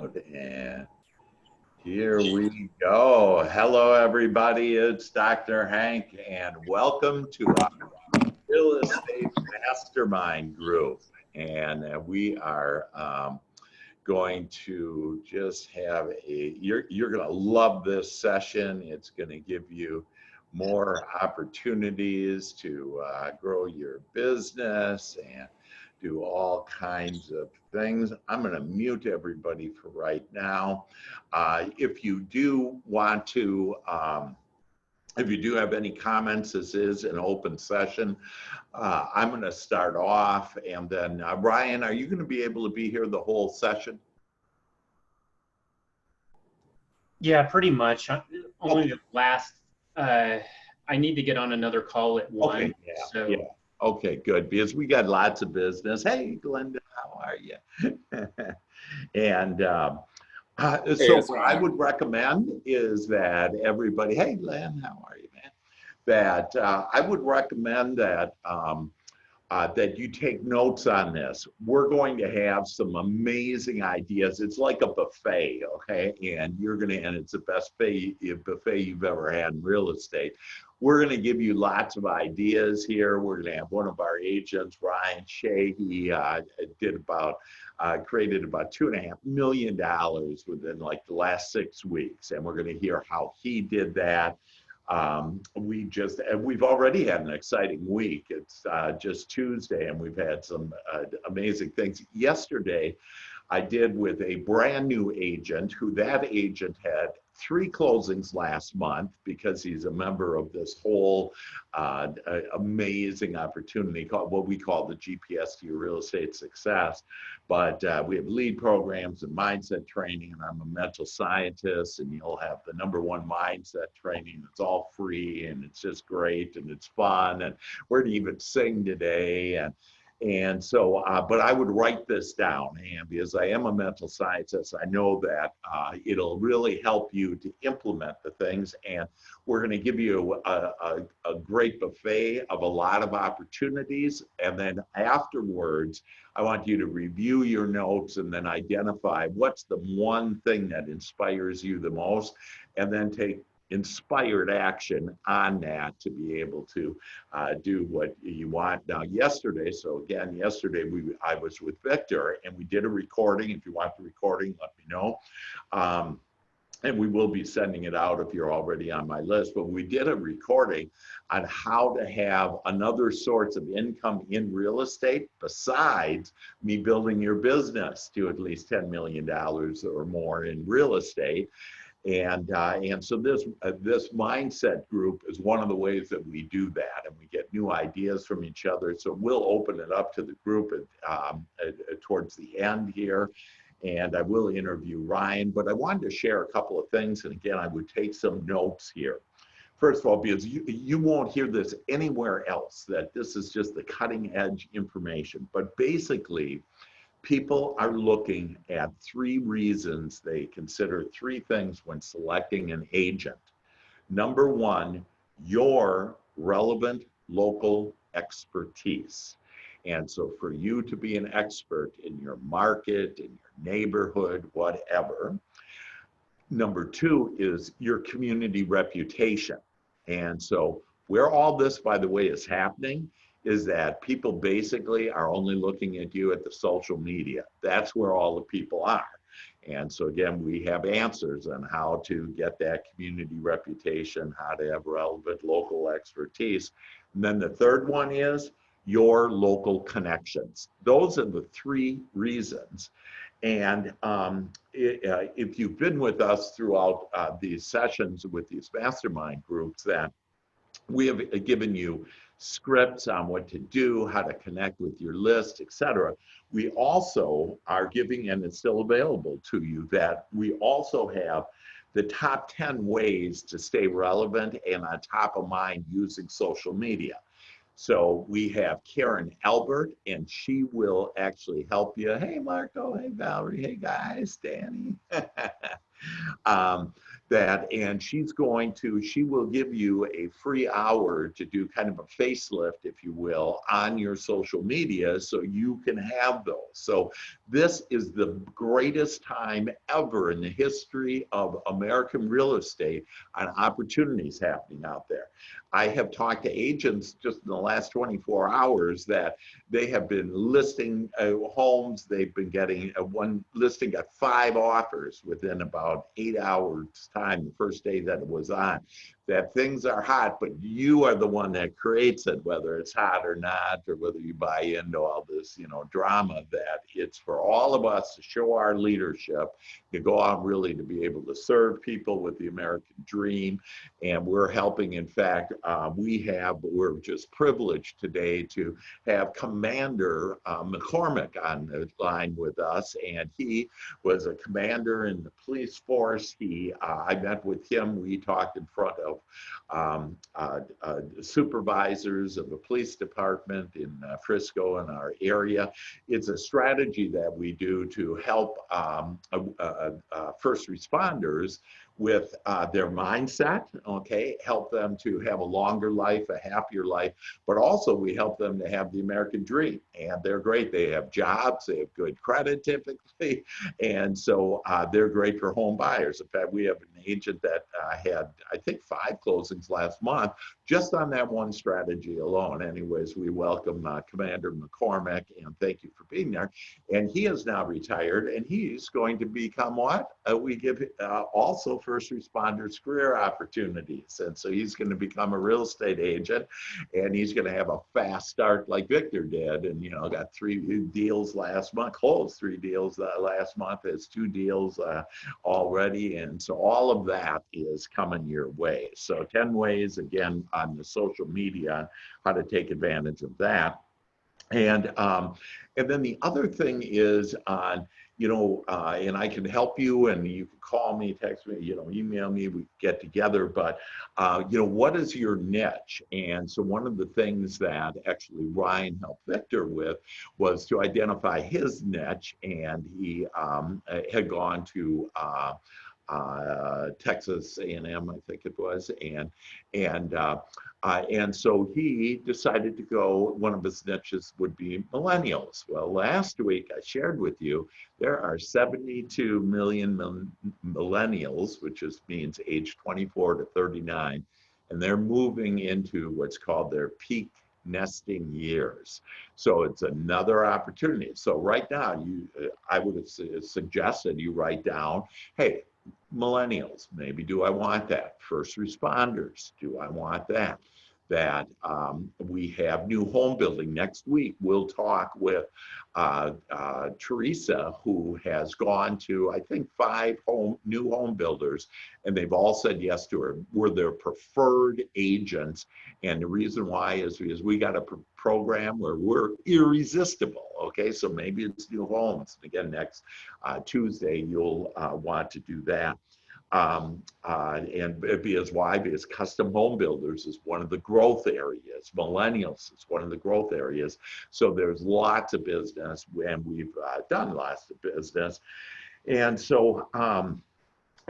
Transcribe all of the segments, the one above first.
mode, and here we go. Hello, everybody. It's Dr. Hank, and welcome to our Real Estate Mastermind group. And we are going to just have you're going to love this session. It's going to give you more opportunities to grow your business and do all kinds of things. I'm going to mute everybody for right now. If you do want to, if you do have any comments, this is an open session. I'm going to start off, and then Ryan, are you going to be able to be here the whole session? Yeah, pretty much. Only Okay. the last, I need to get on another call at 1. Okay, yeah. Okay, good, because we got lots of business. Hey, Glenda, how are you? And so what I would recommend is that everybody, hey, Glenn, how are you, man? That I would recommend that that you take notes on this. We're going to have some amazing ideas. It's like a buffet, okay? And it's the best buffet you've ever had in real estate. We're going to give you lots of ideas here. We're going to have one of our agents, Ryan Shea. He created about $2.5 million within like the last 6 weeks. And we're going to hear how he did that. We've already had an exciting week. It's just Tuesday, and we've had some amazing things. Yesterday, I did with a brand new agent that agent had 3 closings last month because he's a member of this whole amazing opportunity called what we call the GPS to your real estate success. But we have lead programs and mindset training, and I'm a mental scientist, and you'll have the #1 mindset training. It's all free, and it's just great, and it's fun, and we're going to even sing today. And so, but I would write this down, and because I am a mental scientist, I know that it'll really help you to implement the things. And we're going to give you a great buffet of a lot of opportunities. And then afterwards, I want you to review your notes and then identify what's the one thing that inspires you the most, and then take inspired action on that to be able to do what you want. Now, yesterday I was with Victor, and we did a recording. If you want the recording, let me know. And we will be sending it out if you're already on my list. But we did a recording on how to have another source of income in real estate besides me building your business to at least $10 million or more in real estate. And so this mindset group is one of the ways that we do that, and we get new ideas from each other. So we'll open it up to the group towards the end here, and I will interview Ryan. But I wanted to share a couple of things, and again, I would take some notes here. First of all, because you won't hear this anywhere else, that this is just the cutting edge information. But basically, people are looking at 3 reasons. They consider 3 things when selecting an agent. #1, your relevant local expertise. And so for you to be an expert in your market, in your neighborhood, whatever. #2 is your community reputation. And so where all this, by the way, is happening is that people basically are only looking at you at the social media. That's where all the people are. And so again, we have answers on how to get that community reputation, how to have relevant local expertise. And then the third one is your local connections. Those are the 3 reasons. And if you've been with us throughout these sessions with these mastermind groups, that we have given you scripts on what to do, how to connect with your list, etc. We also are giving, and it's still available to you, that we also have the top 10 ways to stay relevant and on top of mind using social media. So we have Karen Albert, and she will actually help you. Hey, Marco. Hey, Valerie. Hey, guys. Danny. and she will give you a free hour to do kind of a facelift, if you will, on your social media so you can have those. So this is the greatest time ever in the history of American real estate on opportunities happening out there. I have talked to agents just in the last 24 hours that they have been listing homes. They've been getting one listing got 5 offers within about 8 hours time, the first day that it was on. That things are hot, but you are the one that creates it, whether it's hot or not, or whether you buy into all this, drama. That it's for all of us to show our leadership, to go out really to be able to serve people with the American dream. And we're helping. In fact, we're just privileged today to have Commander McCormick on the line with us, and he was a commander in the police force. I met with him. We talked in front of supervisors of the police department in Frisco and our area. It's a strategy that we do to help first responders with their mindset, okay, help them to have a longer life, a happier life, but also we help them to have the American dream. And they're great. They have jobs, they have good credit typically, and so they're great for home buyers. In fact, we have an agent that had, I think, 5 closings last month just on that one strategy alone. Anyways, we welcome Commander McCormick, and thank you for being there. And he is now retired, and he's going to become what? We give also first responders career opportunities. And so he's going to become a real estate agent, and he's going to have a fast start like Victor did. And, got 3 deals last month, closed 3 deals last month. It's 2 deals already. And so all of that is coming your way. So 10 ways, again, on the social media, how to take advantage of that. And then the other thing is on, and I can help you, and you can call me, text me, email me, we get together, but, what is your niche? And so one of the things that actually Ryan helped Victor with was to identify his niche, and he had gone to Texas A&M, I think it was, and so he decided to go, one of his niches would be millennials. Well, last week I shared with you, there are 72 million millennials, which means age 24 to 39, and they're moving into what's called their peak nesting years. So it's another opportunity. So right now, I would have suggested you write down, hey, millennials, maybe do I want that? First responders, do I want that? We have new home building. Next week, we'll talk with Teresa, who has gone to, I think, 5 new home builders, and they've all said yes to her. We're their preferred agents, and the reason why is because we got a program where we're irresistible, okay? So maybe it's new homes. Again, next Tuesday, you'll want to do that. And because custom home builders is one of the growth areas. Millennials is one of the growth areas. So there's lots of business, and we've done lots of business. And so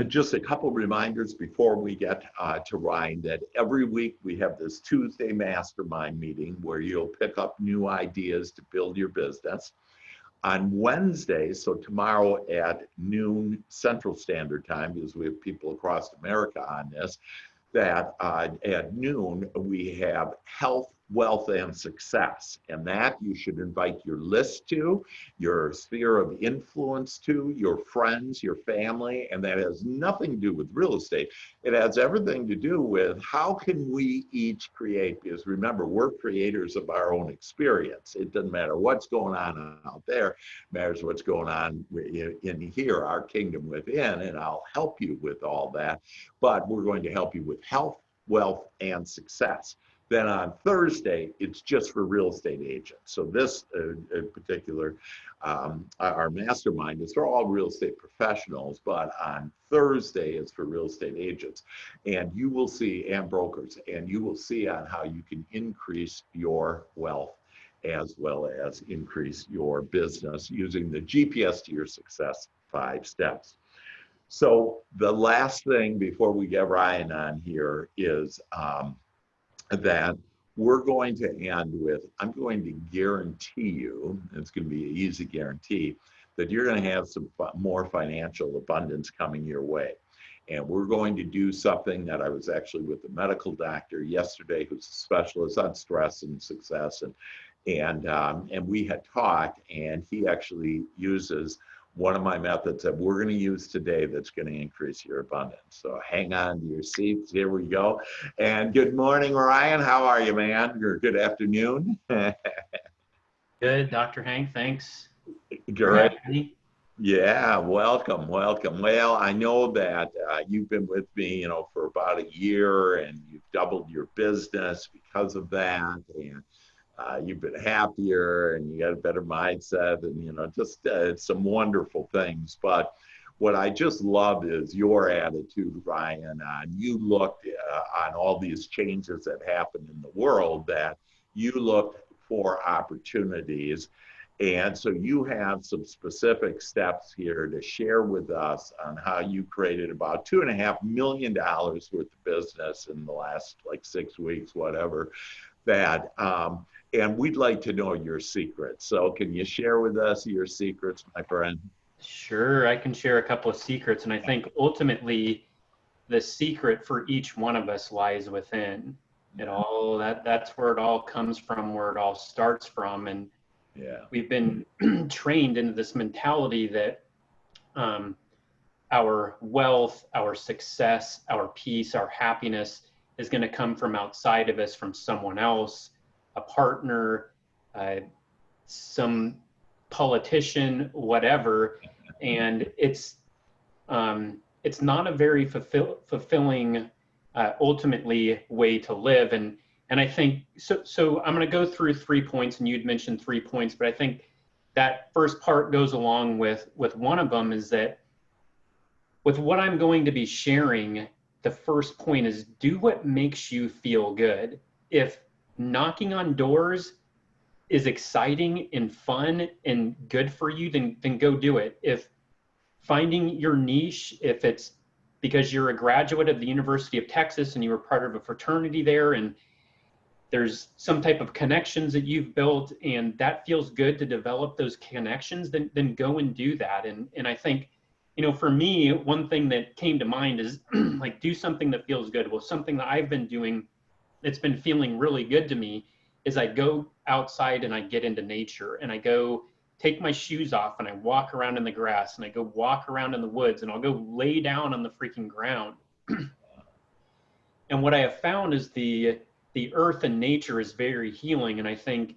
just a couple reminders before we get to Ryan, that every week we have this Tuesday Mastermind meeting where you'll pick up new ideas to build your business. On Wednesday, so tomorrow at noon Central Standard Time, because we have people across America on this, that at noon we have health, wealth, and success. And that you should invite your list to, your sphere of influence to, your friends, your family, and that has nothing to do with real estate. It has everything to do with how can we each create, because remember, we're creators of our own experience. It doesn't matter what's going on out there, it matters what's going on in here, our kingdom within, and I'll help you with all that. But we're going to help you with health, wealth, and success. Then on Thursday, it's just for real estate agents. So this in particular, our mastermind is for all real estate professionals, but on Thursday it's for real estate agents. And you will see, and brokers, and you will see on how you can increase your wealth as well as increase your business using the GPS to your success 5 steps. So the last thing before we get Ryan on here is that we're going to end with, I'm going to guarantee you, it's going to be an easy guarantee, that you're going to have some more financial abundance coming your way. And we're going to do something that I was actually with a medical doctor yesterday who's a specialist on stress and success. And we had talked, and he actually uses one of my methods that we're going to use today that's going to increase your abundance. So hang on to your seats. Here we go. And good morning, Ryan. How are you, man? Or good afternoon. Good, Dr. Hank. Thanks for Great. having me. Yeah, welcome, welcome. Well, I know that you've been with me, for about a year, and you've doubled your business because of that, and you've been happier, and you got a better mindset, and just some wonderful things. But what I just love is your attitude, Ryan. You looked on all these changes that happened in the world, that you looked for opportunities. And so you have some specific steps here to share with us on how you created about $2.5 million worth of business in the last like 6 weeks, whatever that. And we'd like to know your secrets. So can you share with us your secrets, my friend? Sure, I can share a couple of secrets. And I think ultimately the secret for each one of us lies within. That's where it all comes from, where it all starts from. And Yeah. we've been trained into this mentality that our wealth, our success, our peace, our happiness is going to come from outside of us, from someone else, a partner, some politician, whatever. And it's not a very fulfilling, ultimately, way to live. And I think, so I'm going to go through 3 points, and you'd mentioned 3 points, but I think that first part goes along with one of them, is that with what I'm going to be sharing, the first point is do what makes you feel good. If knocking on doors is exciting and fun and good for you, then go do it. If finding your niche, if it's because you're a graduate of the University of Texas and you were part of a fraternity there, and there's some type of connections that you've built and that feels good to develop those connections, then go and do that. And I think, for me, one thing that came to mind is like, do something that feels good. Well, something that I've been doing that's been feeling really good to me is I go outside and I get into nature, and I go take my shoes off and I walk around in the grass, and I go walk around in the woods, and I'll go lay down on the freaking ground. And what I have found is the earth and nature is very healing. And I think,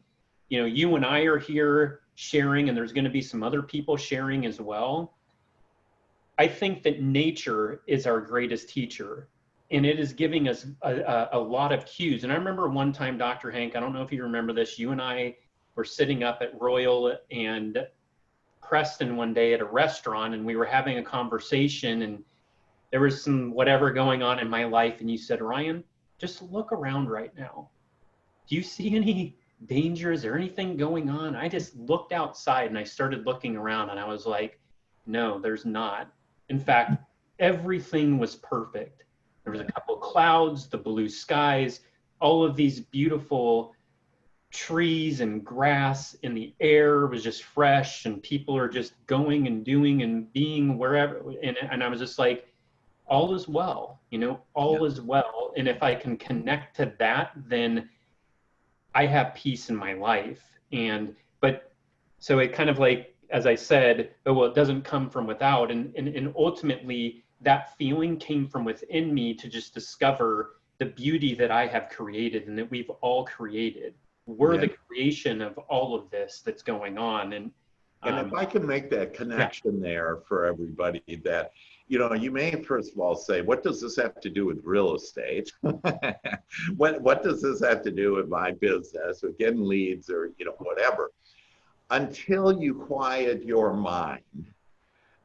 you and I are here sharing, and there's going to be some other people sharing as well. I think that nature is our greatest teacher, and it is giving us a lot of cues. And I remember one time, Dr. Hank, I don't know if you remember this, you and I were sitting up at Royal and Preston one day at a restaurant, and we were having a conversation, and there was some whatever going on in my life. And you said, Ryan, just look around right now. Do you see any dangers or anything going on? I just looked outside and I started looking around, and I was like, no, there's not. In fact, everything was perfect. There was a couple of clouds, the blue skies, all of these beautiful trees and grass, and the air was just fresh, and people are just going and doing and being wherever. And I was just like, all is well, all is well. And if I can connect to that, then I have peace in my life. But so it kind of like, as I said, oh, well, it doesn't come from without. And ultimately that feeling came from within me to just discover the beauty that I have created and that we've all created. We're the creation of all of this that's going on. And if I can make that connection there for everybody, that, you may first of all say, what does this have to do with real estate? What does this have to do with my business, or getting leads, or, whatever? Until you quiet your mind,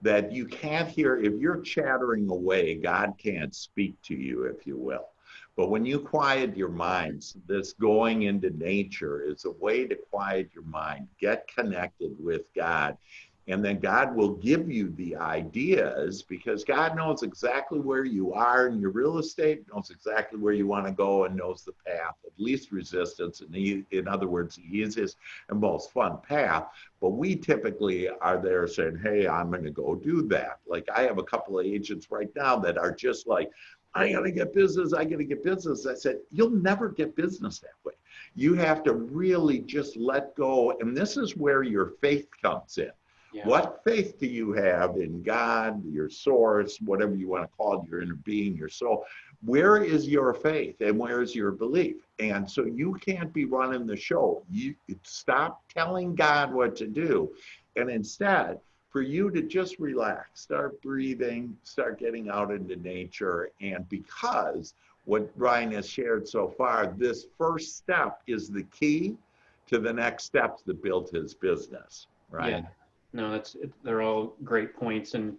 that you can't hear, if you're chattering away, God can't speak to you, if you will. But when you quiet your minds, this going into nature is a way to quiet your mind, get connected with God. And then God will give you the ideas, because God knows exactly where you are in your real estate, knows exactly where you want to go, and knows the path of least resistance. And in other words, the easiest and most fun path. But we typically are there saying, hey, I'm going to go do that. Like, I have a couple of agents right now that are just like, I got to get business. I got to get business. I said, you'll never get business that way. You have to really just let go. And this is where your faith comes in. Yeah. What faith do you have in God, your source, whatever you want to call it, your inner being, your soul? Where is your faith and where is your belief? And so you can't be running the show. You stop telling God what to do. And instead, for you to just relax, start breathing, start getting out into nature. And because what Ryan has shared so far, this first step is the key to the next steps that built his business, right? Yeah. No, they're all great points. And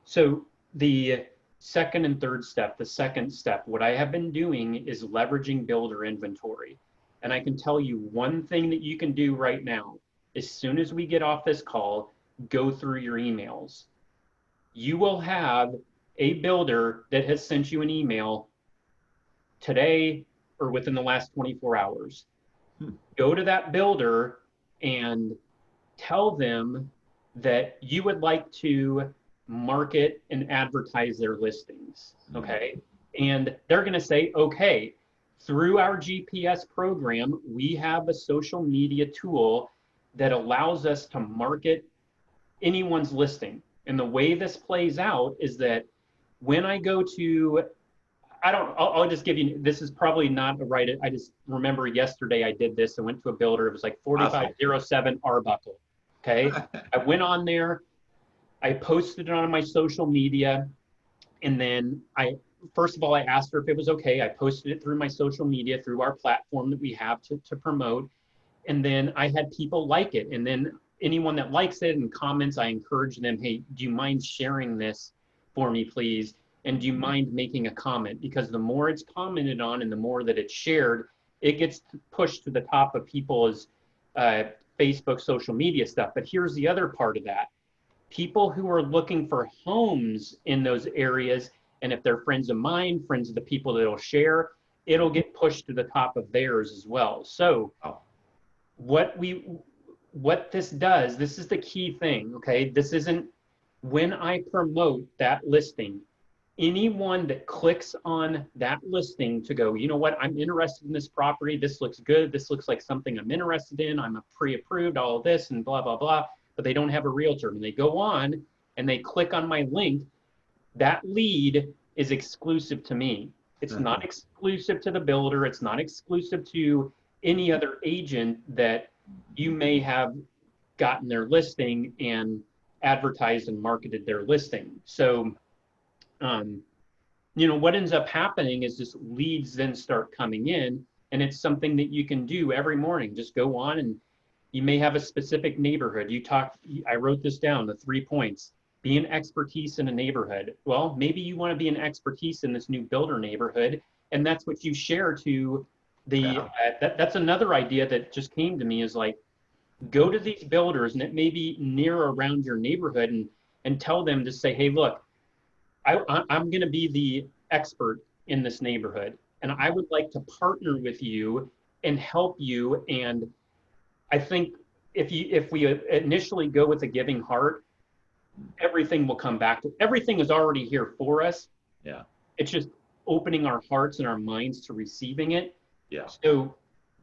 so the second and third step, the second step, what I have been doing is leveraging builder inventory. And I can tell you one thing that you can do right now. As soon as we get off this call, go through your emails. You will have a builder that has sent you an email today or within the last 24 hours. Go to that builder and tell them that you would like to market and advertise their listings, okay? And they're gonna say, okay, through our GPS program, we have a social media tool that allows us to market anyone's listing. And the way this plays out is that when I go to, I'll just give you, this is probably not a right, I just remember yesterday I did this. I went to a builder, it was like 4507 Arbuckle. Okay, I went on there, I posted it on my social media, and then first of all, I asked her if it was okay. I posted it through my social media, through our platform that we have to promote, and then I had people like it. And then anyone that likes it and comments, I encourage them, hey, do you mind sharing this for me, please? And do you mind making a comment? Because the more it's commented on and the more that it's shared, it gets pushed to the top of people's Facebook social media stuff. But here's the other part of that. People who are looking for homes in those areas, and if they're friends of mine, friends of the people that'll share, it'll get pushed to the top of theirs as well. So what this does, this is the key thing, okay? This isn't, when I promote that listing, anyone that clicks on that listing to go, you know what, I'm interested in this property, this looks good, this looks like something I'm interested in, I'm a pre-approved, all of this and blah, blah, blah, but they don't have a realtor. And they go on and they click on my link, that lead is exclusive to me. It's not exclusive to the builder, it's not exclusive to any other agent that you may have gotten their listing and advertised and marketed their listing. So you know, what ends up happening is just leads then start coming in, and it's something that you can do every morning. Just go on, and you may have a specific neighborhood. I wrote this down, the 3 points. Be an expertise in a neighborhood. Well, maybe you want to be an expertise in this new builder neighborhood, and that's what you share to the, that's another idea that just came to me is like, go to these builders, and it may be near or around your neighborhood, and tell them to say, hey, look, I'm going to be the expert in this neighborhood, and I would like to partner with you and help you. And I think if we initially go with a giving heart, everything will come back to, everything is already here for us. Yeah. It's just opening our hearts and our minds to receiving it. Yeah. So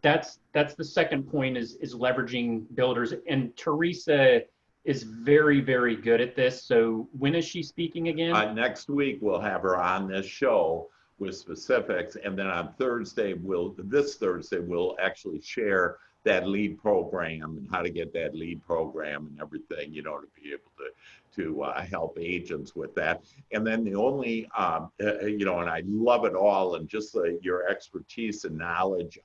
that's the second point is leveraging builders. And Teresa is very, very good at this. So when is she speaking again? Next week, we'll have her on this show with specifics. And then on Thursday, this Thursday, we'll actually share that lead program and how to get that lead program and everything, you know, to be able to help agents with that. And then the only, you know, and I love it all, and just your expertise and knowledge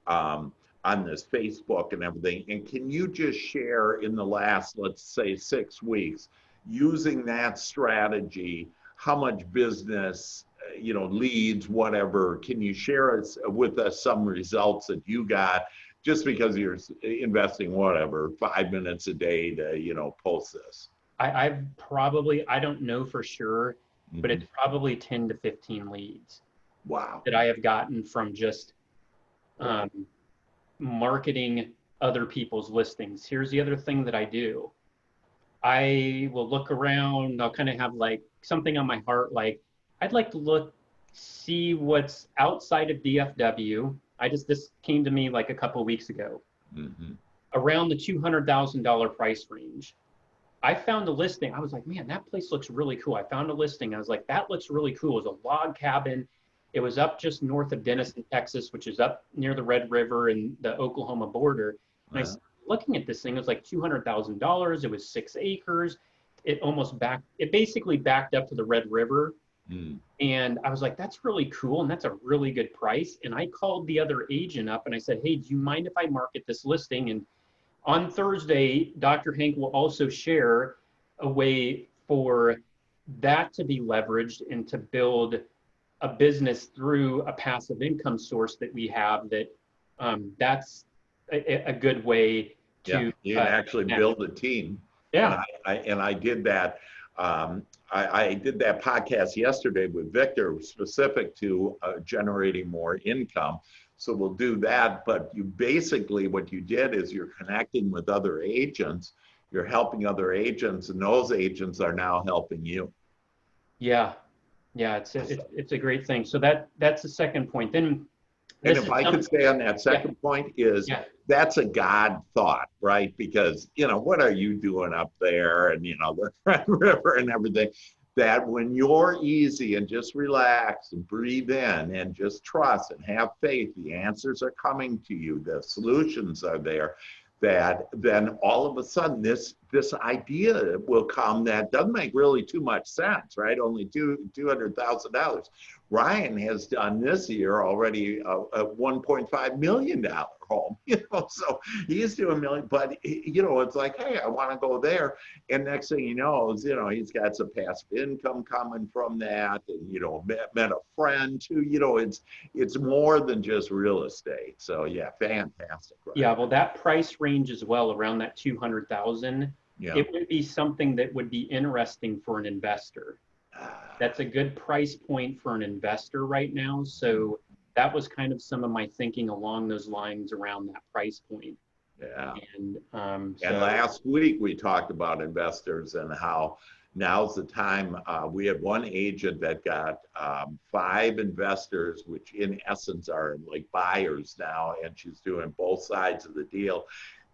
on this Facebook and everything. And can you just share in the last, let's say 6 weeks, using that strategy, how much business, you know, leads, whatever, can you share with us some results that you got just because you're investing whatever 5 minutes a day to, post this. I've probably, I don't know for sure, but Mhm. it's probably 10 to 15 leads Wow. that I have gotten from just um, marketing other people's listings. Here's the other thing that I do. I will look around, I'll kind of have like something on my heart, like I'd like to see what's outside of DFW. This came to me like a couple of weeks ago, Mhm. around the $200,000 price range. I found a listing. I was like, man, that place looks really cool. I found a listing. I was like, that looks really cool. It was a log cabin. It was up just north of Denison, Texas, which is up near the Red River and the Oklahoma border. And I started looking at this thing. It was like $200,000. It was 6 acres. It basically backed up to the Red River. Mm. And I was like, that's really cool. And that's a really good price. And I called the other agent up and I said, hey, do you mind if I market this listing? And on Thursday, Dr. Hank will also share a way for that to be leveraged and to build a business through a passive income source that we have that's a good way Yeah, to you can actually build a team. yeah. And I did that. I did that podcast yesterday with Victor, specific to generating more income. So we'll do that. But you basically, what you did is you're connecting with other agents. You're helping other agents, and those agents are now helping you. Yeah, it's a great thing. So that's the second point. Then And if I could say on that second point is that's a God thought, right? Because, what are you doing up there? And, the Red River and everything. That when you're easy and just relax and breathe in and just trust and have faith, the answers are coming to you, the solutions are there, that then all of a sudden this idea will come that doesn't make really too much sense, right? Only $200,000. Ryan has done this year already a $1.5 million home, so he's doing million, but it's like, hey, I want to go there. And next thing you know, he's got some passive income coming from that, and met a friend too. It's more than just real estate. So yeah, fantastic. Right? Yeah, well, that price range as well, around that 200,000, it would be something that would be interesting for an investor. That's a good price point for an investor right now. So that was kind of some of my thinking along those lines around that price point. Yeah. And last week we talked about investors and how now's the time. We had one agent that got 5 investors, which in essence are like buyers now, and she's doing both sides of the deal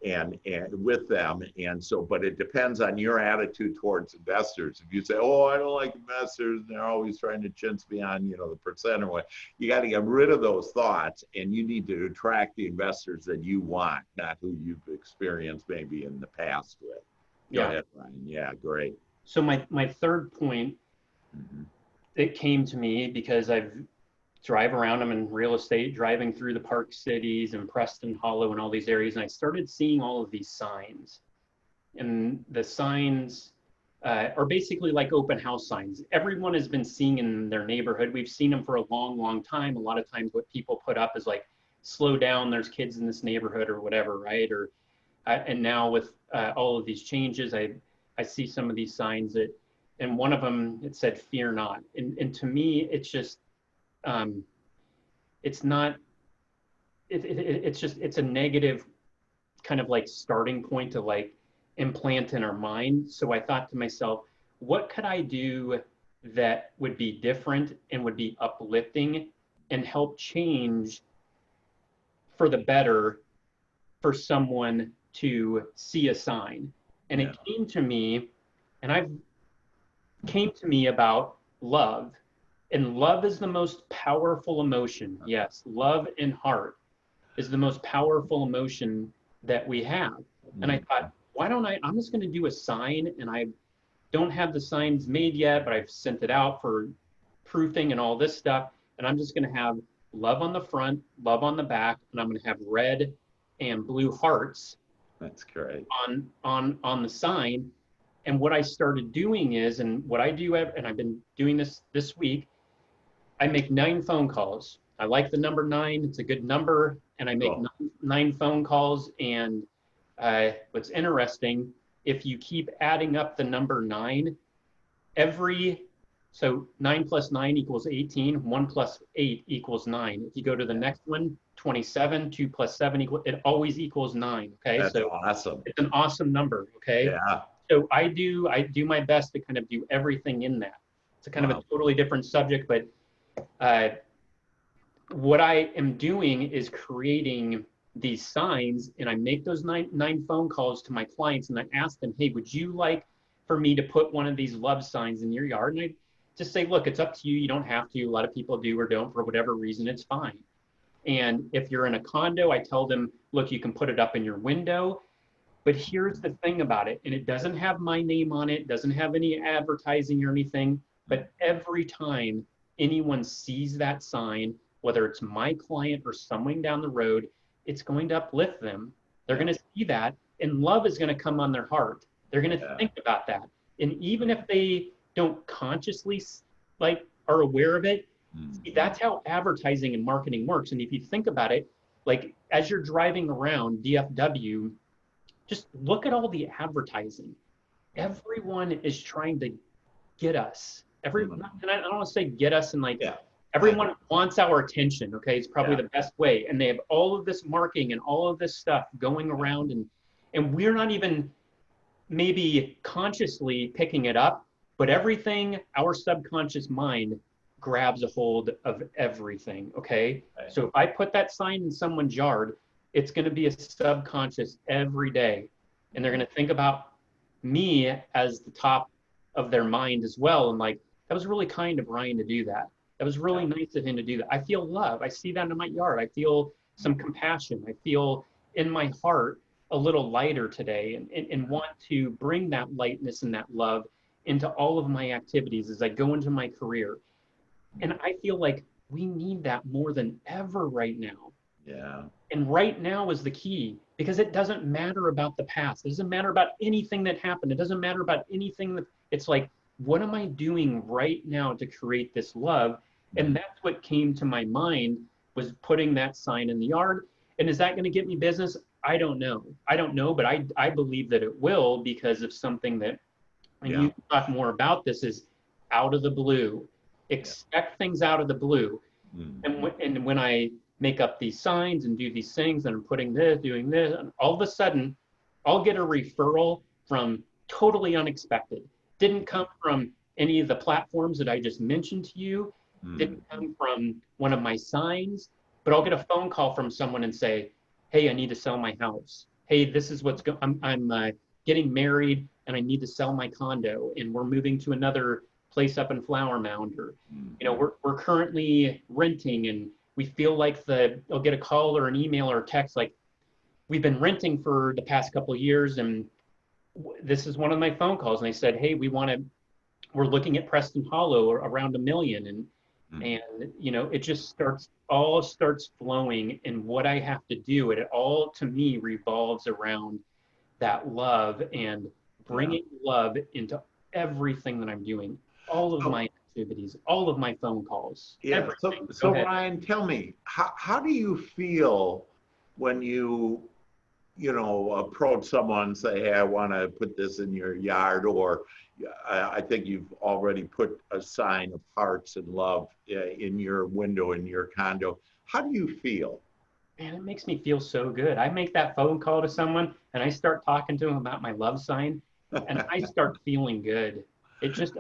and with them. And so, but it depends on your attitude towards investors. If you say, oh, I don't like investors, they're always trying to chintz me on, the percent or what, you got to get rid of those thoughts, and you need to attract the investors that you want, not who you've experienced maybe in the past with. Go ahead, Ryan. Yeah, great. So my third point, it came to me because I've drive around. I'm in real estate, driving through the Park Cities and Preston Hollow and all these areas. And I started seeing all of these signs. And the signs are basically like open house signs. Everyone has been seeing in their neighborhood. We've seen them for a long, long time. A lot of times what people put up is like, slow down, there's kids in this neighborhood or whatever, right? Or and now with all of these changes, I see some of these signs and one of them, it said, fear not. And to me, it's just, it's not, it's a negative kind of like starting point to like implant in our mind. So I thought to myself, what could I do that would be different and would be uplifting and help change for the better for someone to see a sign? And it came to me, and I've came to me about love. And love is the most powerful emotion. Yes, love and heart is the most powerful emotion that we have. And I thought, why don't I'm just going to do a sign, and I don't have the signs made yet, but I've sent it out for proofing and all this stuff. And I'm just going to have love on the front, love on the back, and I'm going to have red and blue hearts. That's great. On the sign. And what I started doing is, and what I do, and I've been doing this week, I make 9 phone calls. I like the number 9. It's a good number. And I make Cool. nine phone calls. And what's interesting, if you keep adding up the number 9, so 9 plus 9 equals 18, 1 plus 8 equals 9. If you go to the next one, 27, 2 plus 7 it always equals 9. Okay. That's So awesome. it's an awesome number. Okay. Yeah. So I do my best to kind of do everything in that. It's a kind of a totally different subject, but what I am doing is creating these signs, and I make those nine phone calls to my clients, and I ask them, hey, would you like for me to put one of these love signs in your yard? And I just say, look, it's up to you. You don't have to. A lot of people do or don't for whatever reason. It's fine. And if you're in a condo, I tell them, look, you can put it up in your window. But here's the thing about it, and it doesn't have my name on it, doesn't have any advertising or anything, but every time anyone sees that sign, whether it's my client or someone down the road, it's going to uplift them. They're going to see that, and love is going to come on their heart. They're going to think about that. And even if they don't consciously are aware of it, see, that's how advertising and marketing works. And if you think about it, like as you're driving around DFW, just look at all the advertising. Everyone is trying to get us. And I don't want to say get us and everyone wants our attention. Okay, it's probably the best way. And they have all of this marketing and all of this stuff going around, and we're not even maybe consciously picking it up, but everything, our subconscious mind grabs a hold of everything. Okay, so if I put that sign in someone's yard, it's going to be a subconscious every day. And they're going to think about me as the top of their mind as well. And that was really kind of Ryan to do that. That was really nice of him to do that. I feel love. I see that in my yard. I feel some compassion. I feel in my heart a little lighter today, and want to bring that lightness and that love into all of my activities as I go into my career. And I feel like we need that more than ever right now. Yeah. And right now is the key, because it doesn't matter about the past. It doesn't matter about anything that happened. It doesn't matter about anything that it's like, what am I doing right now to create this love? And that's what came to my mind, was putting that sign in the yard. And is that going to get me business? I don't know. But I believe that it will, because of something that, and you can talk more about this, is out of the blue. Expect things out of the blue. And when I make up these signs and do these things, and I'm putting this, doing this, and all of a sudden, I'll get a referral from totally unexpected. Didn't come from any of the platforms that I just mentioned to you. Didn't come from one of my signs, but I'll get a phone call from someone and say, hey, I need to sell my house. Hey, this is what's I'm getting married and I need to sell my condo, and we're moving to another place up in Flower Mound, or we're currently renting, and we feel like I'll get a call or an email or a text like, we've been renting for the past couple of years, and this is one of my phone calls, and they said, hey, we're looking at Preston Hollow or around $1 million, and it just starts flowing. And what I have to do, it all to me revolves around that love and bringing love into everything that I'm doing, all of my activities, all of my phone calls. Everything. So Ryan, tell me, how do you feel when you approach someone and say, hey, I want to put this in your yard, or I think you've already put a sign of hearts and love in your window in your condo. How do you feel? Man, it makes me feel so good. I make that phone call to someone and I start talking to them about my love sign, and I start feeling good. It just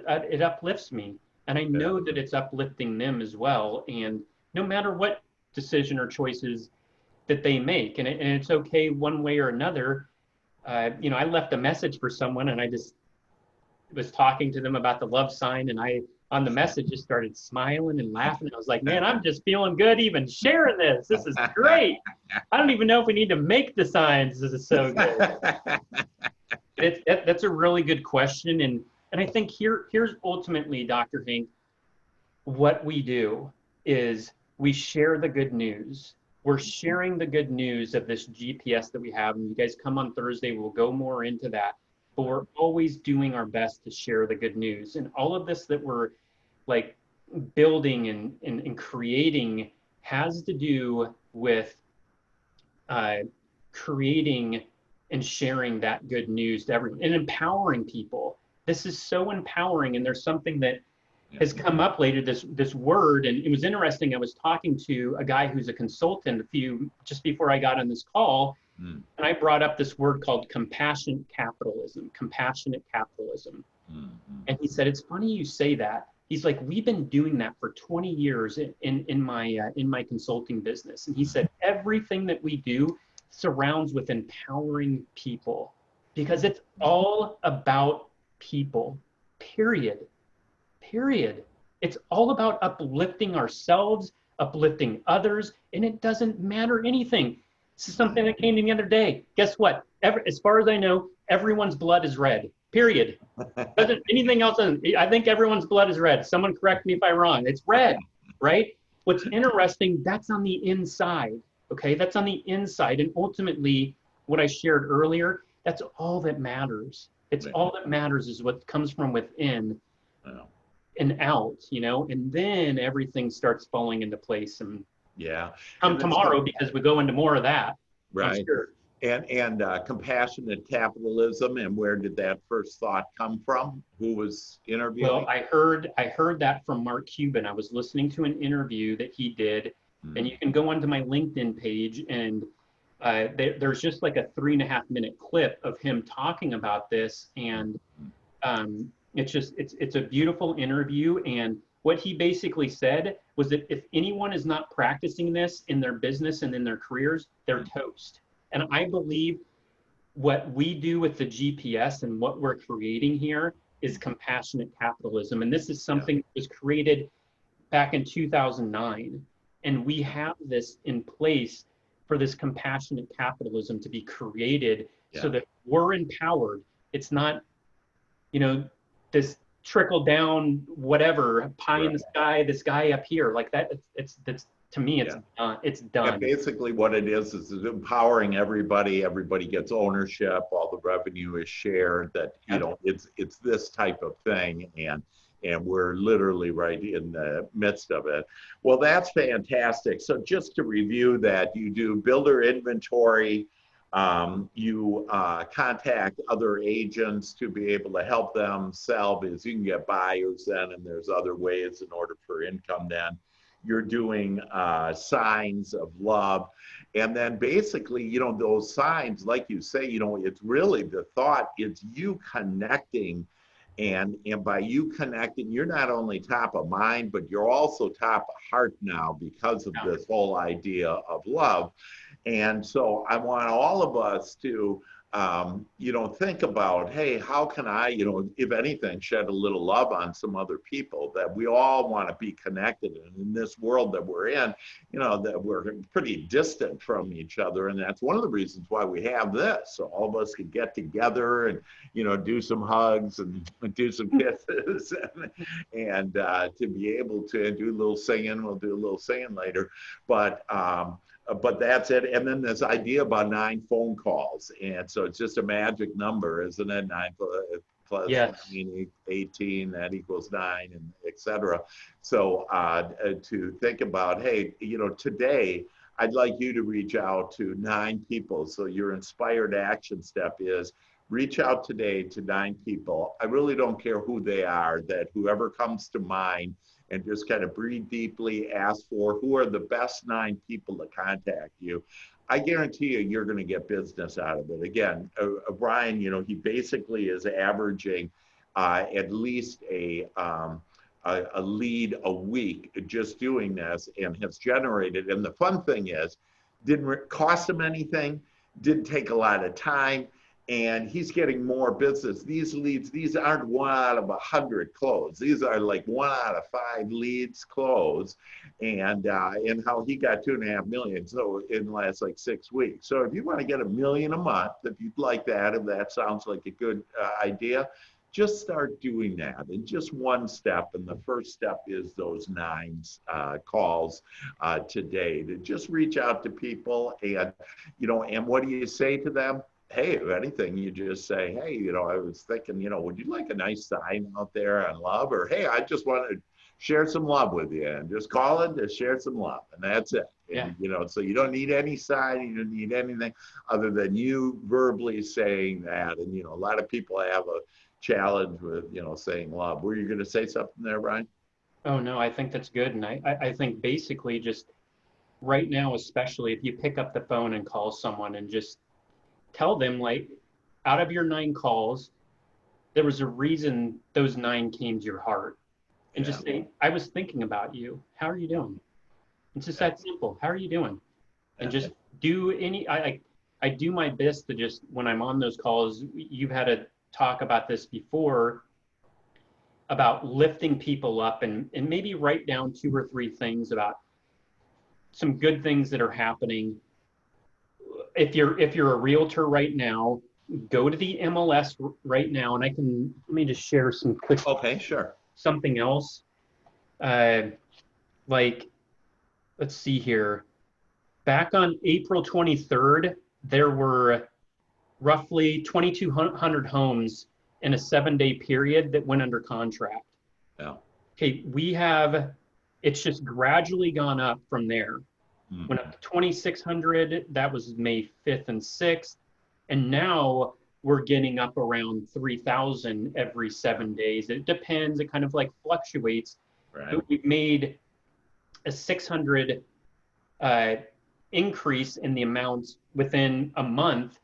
uplifts me. And I know that it's uplifting them as well. And no matter what decision or choices that they make, and it's okay one way or another. I left a message for someone, and I just was talking to them about the love sign, and I, on the message, just started smiling and laughing. I was like, man, I'm just feeling good even sharing this. This is great. I don't even know if we need to make the signs. This is so good. That's a really good question. And I think here's ultimately, Dr. Hank, what we do is we share the good news. We're sharing the good news of this GPS that we have. And you guys come on Thursday, we'll go more into that. But we're always doing our best to share the good news. And all of this that we're building and creating has to do with uh, creating and sharing that good news to everyone and empowering people. This is so empowering, and there's something that has come up later, this word. And it was interesting. I was talking to a guy who's a consultant just before I got on this call, and I brought up this word called compassionate capitalism. And he said, it's funny you say that. He's like, we've been doing that for 20 years in my consulting business. And he said, everything that we do surrounds with empowering people, because it's all about people, period. It's all about uplifting ourselves, uplifting others, and it doesn't matter anything. This is something that came to me the other day. Guess what? As far as I know, everyone's blood is red, period. Doesn't anything else? I think everyone's blood is red. Someone correct me if I'm wrong. It's red, right? What's interesting, that's on the inside, okay? That's on the inside. And ultimately, what I shared earlier, that's all that matters. It's all that matters is what comes from within and out, and then everything starts falling into place. And come tomorrow, because we go into more of that. Right. Sure. And compassionate capitalism, and where did that first thought come from? Who was interviewing? Well, I heard that from Mark Cuban. I was listening to an interview that he did, and you can go onto my LinkedIn page, and there's just like a 3.5-minute clip of him talking about this, and it's a beautiful interview. And what he basically said was that if anyone is not practicing this in their business and in their careers, they're toast. And I believe what we do with the GPS and what we're creating here is compassionate capitalism. And this is something that was created back in 2009. And we have this in place for this compassionate capitalism to be created so that we're empowered. It's not, this trickle down, whatever, pie in the sky, this guy up here, like that. That's to me, it's done. It's done. And basically what it is empowering everybody. Everybody gets ownership. All the revenue is shared. That, it's this type of thing. And we're literally right in the midst of it. Well, that's fantastic. So just to review that, you do builder inventory, you contact other agents to be able to help them sell, because you can get buyers then, and there's other ways in order for income then. You're doing signs of love. And then basically, those signs, like you say, it's really the thought, it's you connecting. And by you connecting, you're not only top of mind, but you're also top of heart now because of this whole idea of love. And so I want all of us to, think about, hey, how can I, if anything, shed a little love on some other people, that we all want to be connected. And in this world that we're in, that we're pretty distant from each other. And that's one of the reasons why we have this. So all of us can get together and, do some hugs and do some kisses and to be able to do a little singing. We'll do a little singing later. But that's it. And then this idea about 9 phone calls. And so it's just a magic number, isn't it? 9 plus 18, that equals 9, and et cetera. So to think about, hey, today, I'd like you to reach out to 9 people. So your inspired action step is reach out today to 9 people. I really don't care who they are, that whoever comes to mind, and just kind of breathe deeply, ask for who are the best 9 people to contact you. I guarantee you're going to get business out of it. Again, Brian, he basically is averaging at least a lead a week just doing this, and has generated. And the fun thing is, didn't cost him anything, didn't take a lot of time, and he's getting more business. These leads, these aren't 1 out of 100 closed. These are like 1 out of 5 leads closed. And how he got 2.5 million so in the last 6 weeks. So if you want to get $1 million a month, if you'd like that, if that sounds like a good idea, just start doing that. And just one step. And the first step is those 9 calls today, to just reach out to people. And, and what do you say to them? Hey, if anything, you just say, hey, I was thinking, would you like a nice sign out there on love? Or, hey, I just wanted to share some love with you, and just call it to share some love, and that's it. And so you don't need any sign, you don't need anything other than you verbally saying that. And a lot of people have a challenge with saying love. Were you going to say something there, Brian? Oh no, I think that's good. And I think basically just right now, especially if you pick up the phone and call someone and just tell them, like, out of your 9 calls, there was a reason those 9 came to your heart. And just say, I was thinking about you. How are you doing? It's just that simple. How are you doing? And just do I do my best to just, when I'm on those calls, you've had a talk about this before, about lifting people up and maybe write down 2 or 3 things about some good things that are happening. If you're a realtor right now, go to the MLS right now, and let me just share some quick. Okay, sure. Something else, like, let's see here. Back on April 23rd, there were roughly 2,200 homes in a 7-day period that went under contract. Yeah. Okay, it's just gradually gone up from there. Went up to 2,600, that was May 5th and 6th. And now we're getting up around 3,000 every 7 days. It depends, it kind of like fluctuates. Right. But we've made a 600 increase in the amount within a month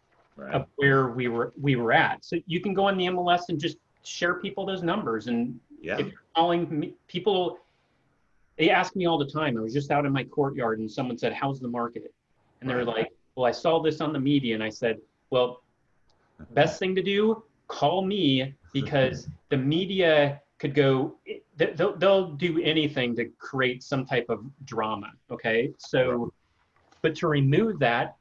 of where we were at. So you can go on the MLS and just share people those numbers. And if you're calling people, they ask me all the time. I was just out in my courtyard and someone said, how's the market? And they're like, well, I saw this on the media. And I said, well, best thing to do, call me, because the media could go, they'll do anything to create some type of drama. Okay. So, but to remove that,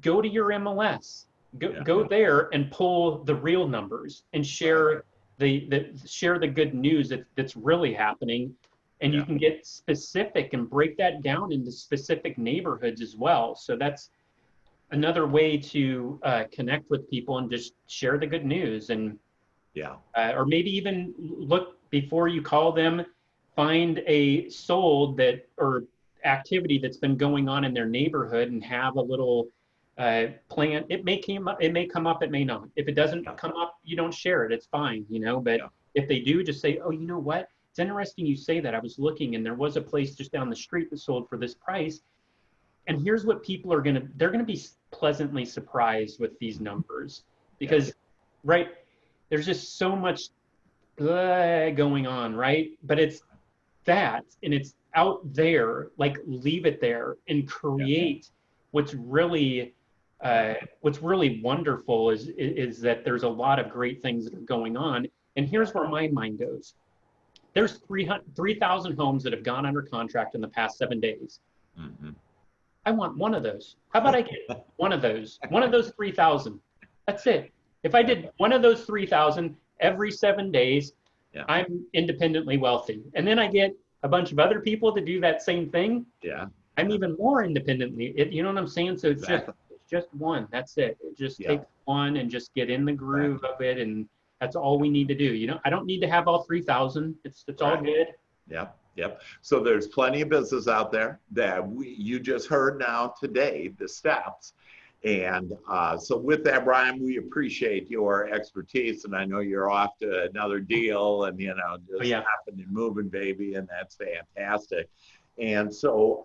go to your MLS, go there and pull the real numbers and share the good news that's really happening. And you can get specific and break that down into specific neighborhoods as well. So that's another way to connect with people and just share the good news. And or maybe even look before you call them, find a sold that or activity that's been going on in their neighborhood and have a little plan. It may come up, it may not. If it doesn't come up, you don't share it. It's fine, but if they do, just say, oh, you know what? It's interesting you say that. I was looking and there was a place just down the street that sold for this price. And here's what people are they're going to be pleasantly surprised with these numbers, because there's just so much going on, right? But it's that, and it's out there, like, leave it there and create what's really wonderful is that there's a lot of great things that are going on. And here's where my mind goes. There's 3,000 homes that have gone under contract in the past 7 days. I want one of those. How about I get one of those 3,000? That's it. If I did one of those 3,000 every 7 days, I'm independently wealthy. And then I get a bunch of other people to do that same thing. I'm even more independently. You know what I'm saying? So it's just one. That's it. It just takes one and just get in the groove of it, and that's all we need to do. I don't need to have all 3,000. It's all good. Yep. So there's plenty of business out there that you just heard now today, the steps. And so with that, Brian, we appreciate your expertise. And I know you're off to another deal and, just hopping and moving, baby. And that's fantastic. And so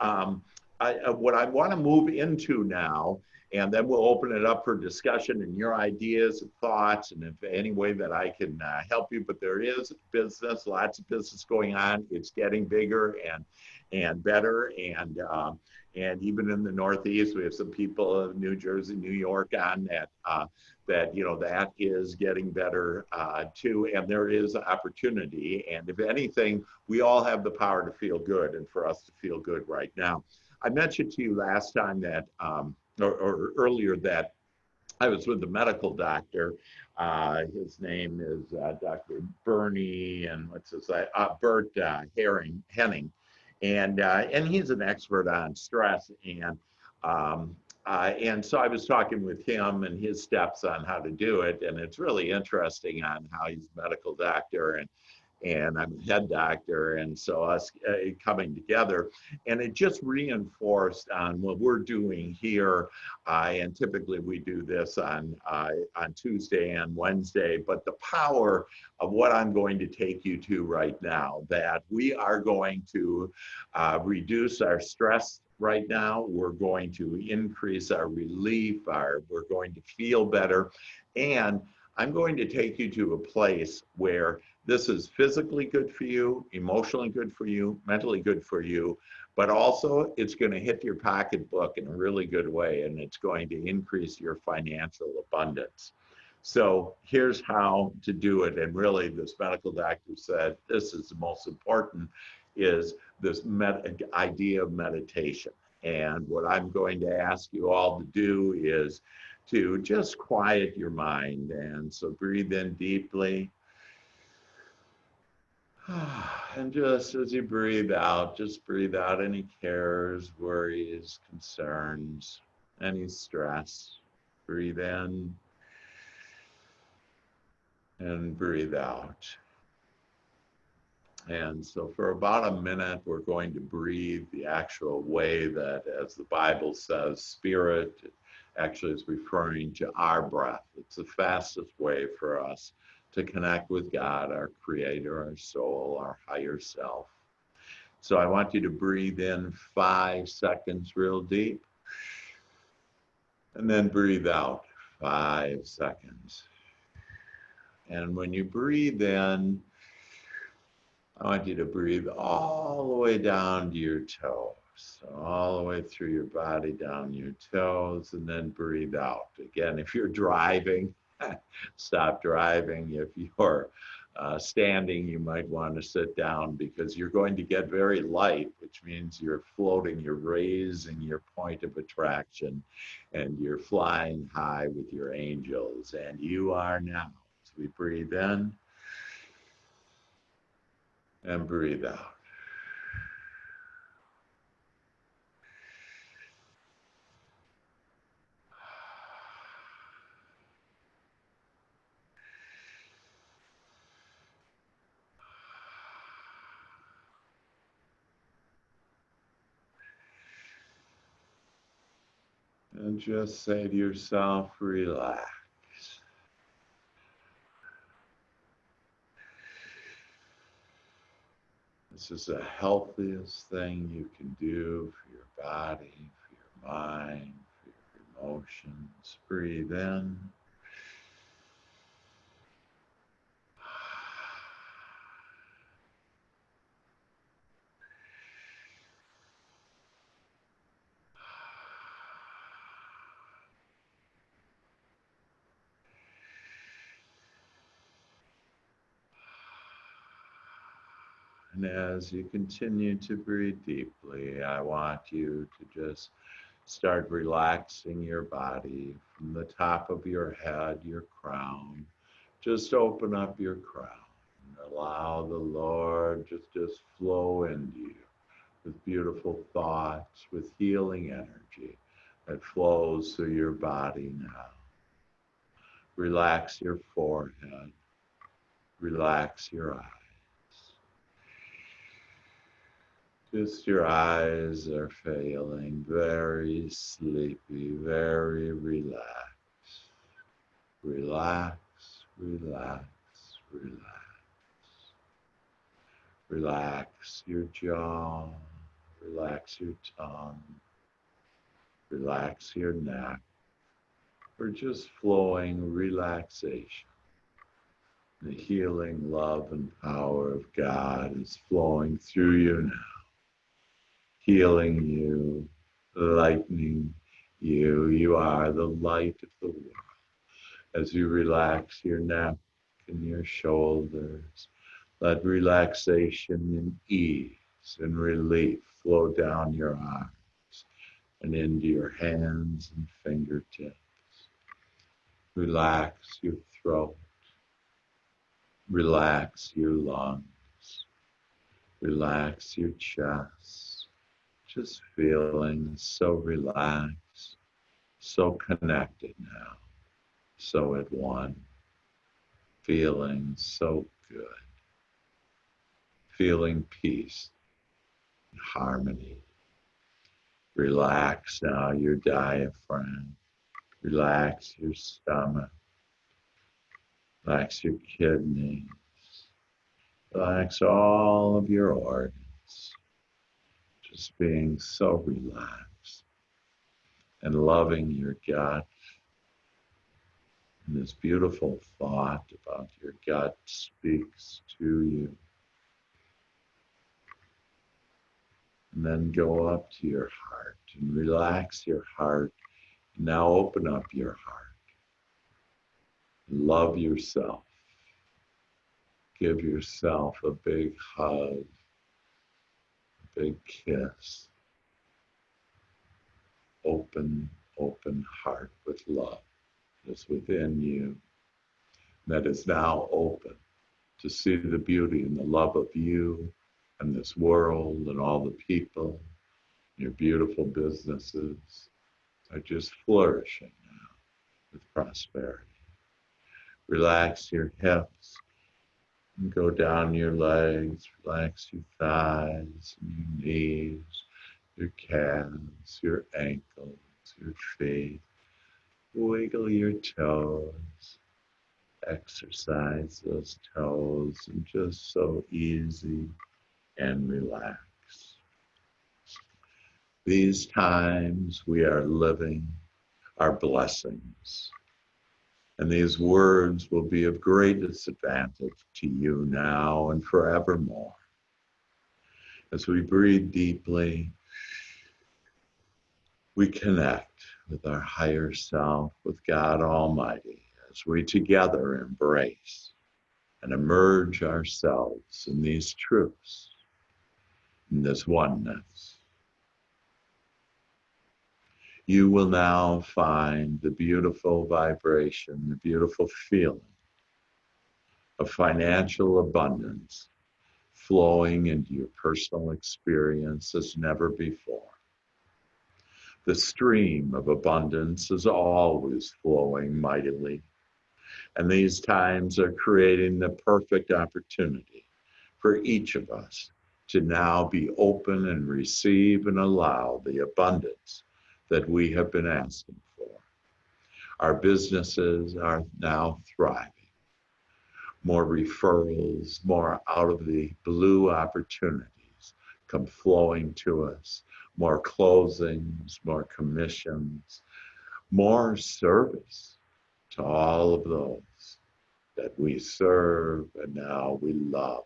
what I want to move into now, and then we'll open it up for discussion and your ideas and thoughts, and if any way that I can help you. But there is business, lots of business going on. It's getting bigger and better. And even in the Northeast, we have some people in New Jersey, New York on that, that is getting better too. And there is opportunity. And if anything, we all have the power to feel good, and for us to feel good right now. I mentioned to you last time that, or earlier, that I was with the medical doctor. His name is Dr. Bernie, and Bert Henning. And he's an expert on stress, and so I was talking with him and his steps on how to do it, and it's really interesting on how he's a medical doctor and I'm a head doctor, and so us coming together, and it just reinforced on what we're doing here. And typically we do this on Tuesday and Wednesday, but the power of what I'm going to take you to right now, that we are going to reduce our stress right now. We're going to increase our relief, we're going to feel better. And I'm going to take you to a place where this is physically good for you, emotionally good for you, mentally good for you, but also it's going to hit your pocketbook in a really good way, and it's going to increase your financial abundance. So here's how to do it. And really, this medical doctor said this is the most important, is this idea of meditation. And what I'm going to ask you all to do is to just quiet your mind. And so breathe in deeply. And just as you breathe out, just breathe out any cares, worries, concerns, any stress. Breathe in and breathe out. And so for about a minute, we're going to breathe the actual way that, as the Bible says, spirit actually is referring to our breath. It's the fastest way for us to connect with God, our creator, our soul, our higher self. So I want you to breathe in 5 seconds real deep, and then breathe out 5 seconds. And when you breathe in, I want you to breathe all the way down to your toes. So all the way through your body, down your toes, and then breathe out. Again, if you're driving, stop driving. If you're standing, you might want to sit down, because you're going to get very light, which means you're floating, you're raising your point of attraction, and you're flying high with your angels. And you are now. So we breathe in and breathe out. And just say to yourself, relax. This is the healthiest thing you can do for your body, for your mind, for your emotions. Breathe in. And as you continue to breathe deeply, I want you to just start relaxing your body from the top of your head, your crown. Just open up your crown and allow the Lord just flow into you with beautiful thoughts, with healing energy that flows through your body now. Relax your forehead. Relax your eyes. Just your eyes are feeling very sleepy, very relaxed. Relax, relax, relax. Relax your jaw, relax your tongue, relax your neck. We're just flowing relaxation. The healing love and power of God is flowing through you now. Healing you, lightening you. You are the light of the world. As you relax your neck and your shoulders, let relaxation and ease and relief flow down your arms and into your hands and fingertips. Relax your throat. Relax your lungs. Relax your chest. Just feeling so relaxed, so connected now, so at one, feeling so good. feeling peace and harmony. Relax now your diaphragm. Relax your stomach. Relax your kidneys. Relax all of your organs. Just being so relaxed and loving your gut. And this beautiful thought about your gut speaks to you. And then go up to your heart and relax your heart. Now open up your heart. Love yourself. Give yourself a big hug, a big kiss. Open heart with love that's within you, that is now open to see the beauty and the love of you and this world and all the people. Your beautiful businesses are just flourishing now with prosperity. Relax your hips and go down your legs. Relax your thighs and your knees, your calves, your ankles, your feet. Wiggle your toes. Exercise those toes and just so easy and relax. These times we are living are blessings. And these words will be of greatest advantage to you now and forevermore. As we breathe deeply, we connect with our higher self, with God Almighty, as we together embrace and emerge ourselves in these truths, in this oneness. You will now find the beautiful vibration, the beautiful feeling of financial abundance flowing into your personal experience as never before. The stream of abundance is always flowing mightily, and these times are creating the perfect opportunity for each of us to now be open and receive and allow the abundance that we have been asking for. Our businesses are now thriving. More referrals, more out of the blue opportunities come flowing to us. More closings, more commissions, more service to all of those that we serve and now we love,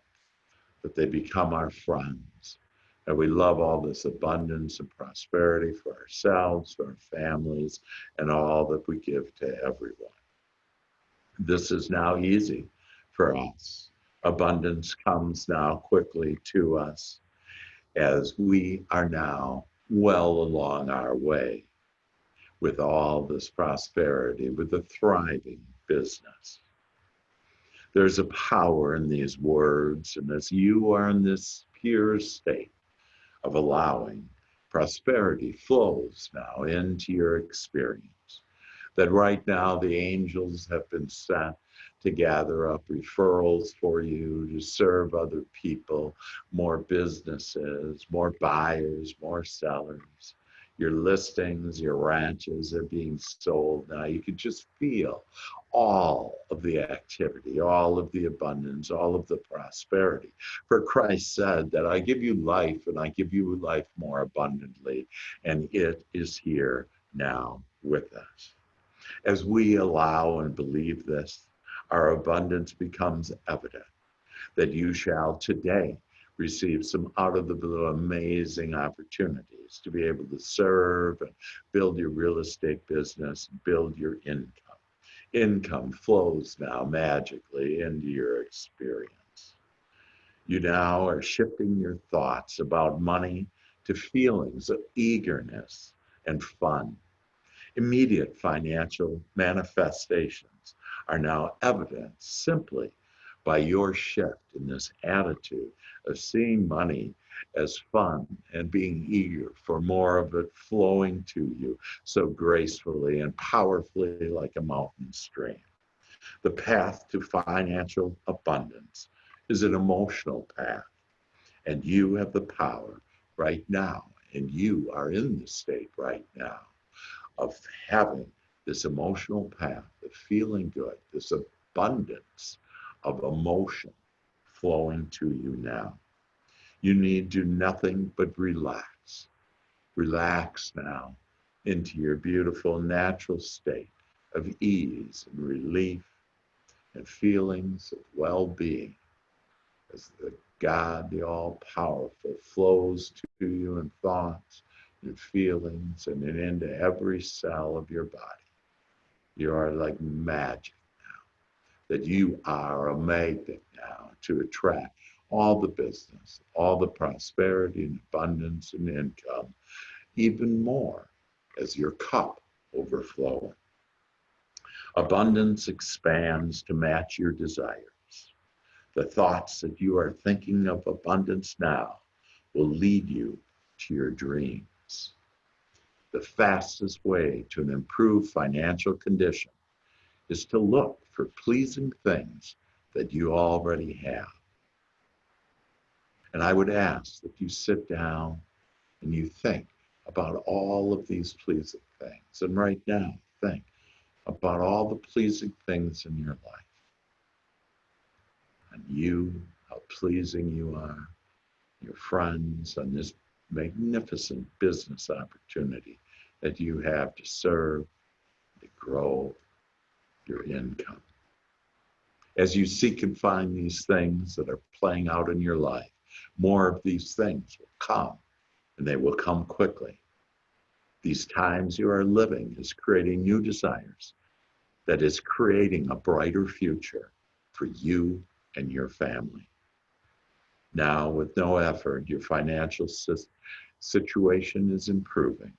that they become our friends. And we love all this abundance and prosperity for ourselves, for our families, and all that we give to everyone. This is now easy for us. Abundance comes now quickly to us as we are now well along our way with all this prosperity, with a thriving business. There's a power in these words, and as you are in this pure state of allowing, prosperity flows now into your experience. That right now the angels have been sent to gather up referrals for you, to serve other people, more businesses, more buyers, more sellers. Your listings, your ranches are being sold now. You can just feel all of the activity, all of the abundance, all of the prosperity. For Christ said that I give you life and I give you life more abundantly, and it is here now with us. As we allow and believe this, our abundance becomes evident, that you shall today receive some out of the blue amazing opportunities to be able to serve and build your real estate business, build your income. Income flows now magically into your experience. You now are shifting your thoughts about money to feelings of eagerness and fun. Immediate financial manifestations are now evident simply by your shift in this attitude of seeing money as fun and being eager for more of it flowing to you so gracefully and powerfully like a mountain stream. The path to financial abundance is an emotional path. And you have the power right now, and you are in this state right now of having this emotional path, of feeling good, this abundance of emotion flowing to you now. You need do nothing but relax. Relax now into your beautiful natural state of ease and relief and feelings of well-being as the God, the all-powerful, flows to you in thoughts and feelings and into every cell of your body. You are like magic now, that you are a magnet now to attract all the business, all the prosperity and abundance and income, even more as your cup overflows. Abundance expands to match your desires. The thoughts that you are thinking of abundance now will lead you to your dreams. The fastest way to an improved financial condition is to look for pleasing things that you already have. And I would ask that you sit down and you think about all of these pleasing things. And right now, think about all the pleasing things in your life. And you, how pleasing you are, your friends, and this magnificent business opportunity that you have to serve, to grow your income. As you seek and find these things that are playing out in your life, more of these things will come, and they will come quickly. These times you are living is creating new desires, that is creating a brighter future for you and your family. Now, with no effort, your financial situation is improving.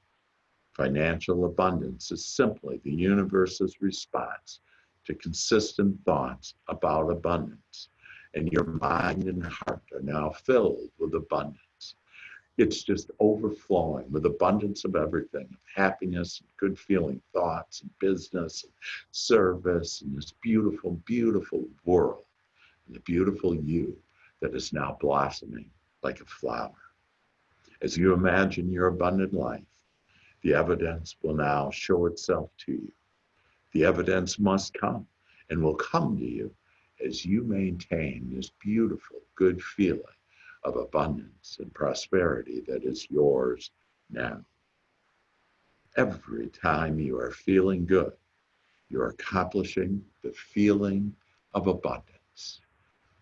Financial abundance is simply the universe's response to consistent thoughts about abundance. And your mind and heart are now filled with abundance. It's just overflowing with abundance of everything, of happiness, and good feeling thoughts, and business, and service, and this beautiful, beautiful world, and the beautiful you that is now blossoming like a flower. As you imagine your abundant life, the evidence will now show itself to you. The evidence must come and will come to you as you maintain this beautiful, good feeling of abundance and prosperity that is yours now. Every time you are feeling good, you're accomplishing the feeling of abundance.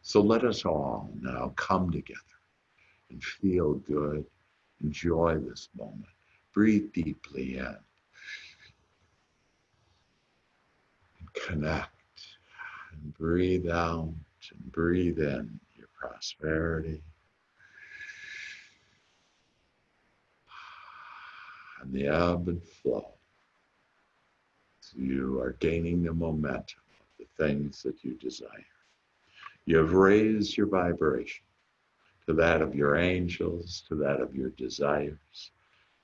So let us all now come together and feel good. Enjoy this moment. Breathe deeply in. And connect. And breathe out and breathe in your prosperity. And the ebb and flow. So you are gaining the momentum of the things that you desire. You have raised your vibration to that of your angels, to that of your desires,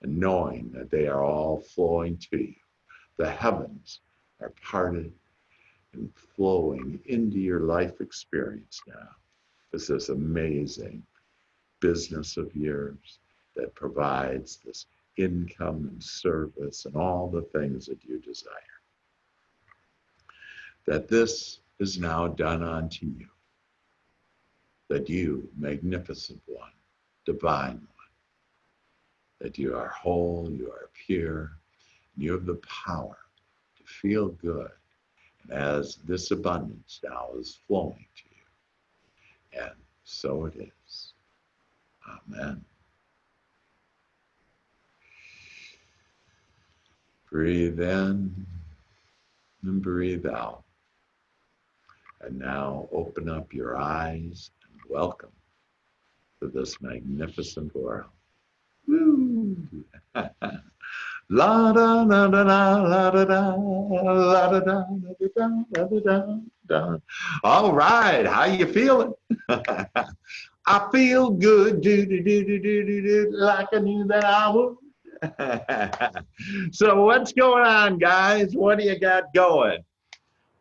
and knowing that they are all flowing to you. The heavens are parted and flowing into your life experience now. It's this amazing business of yours that provides this income and service and all the things that you desire. That this is now done unto you. That you, magnificent one, divine one, that you are whole, you are pure, and you have the power to feel good. And as this abundance now is flowing to you, and so it is. Amen. Breathe in and breathe out. And now open up your eyes and welcome to this magnificent world. Woo! La da da da da la da da la da da da da da da. All right, how you feeling? I feel good, do, like I knew that I would. So what's going on, guys? What do you got going?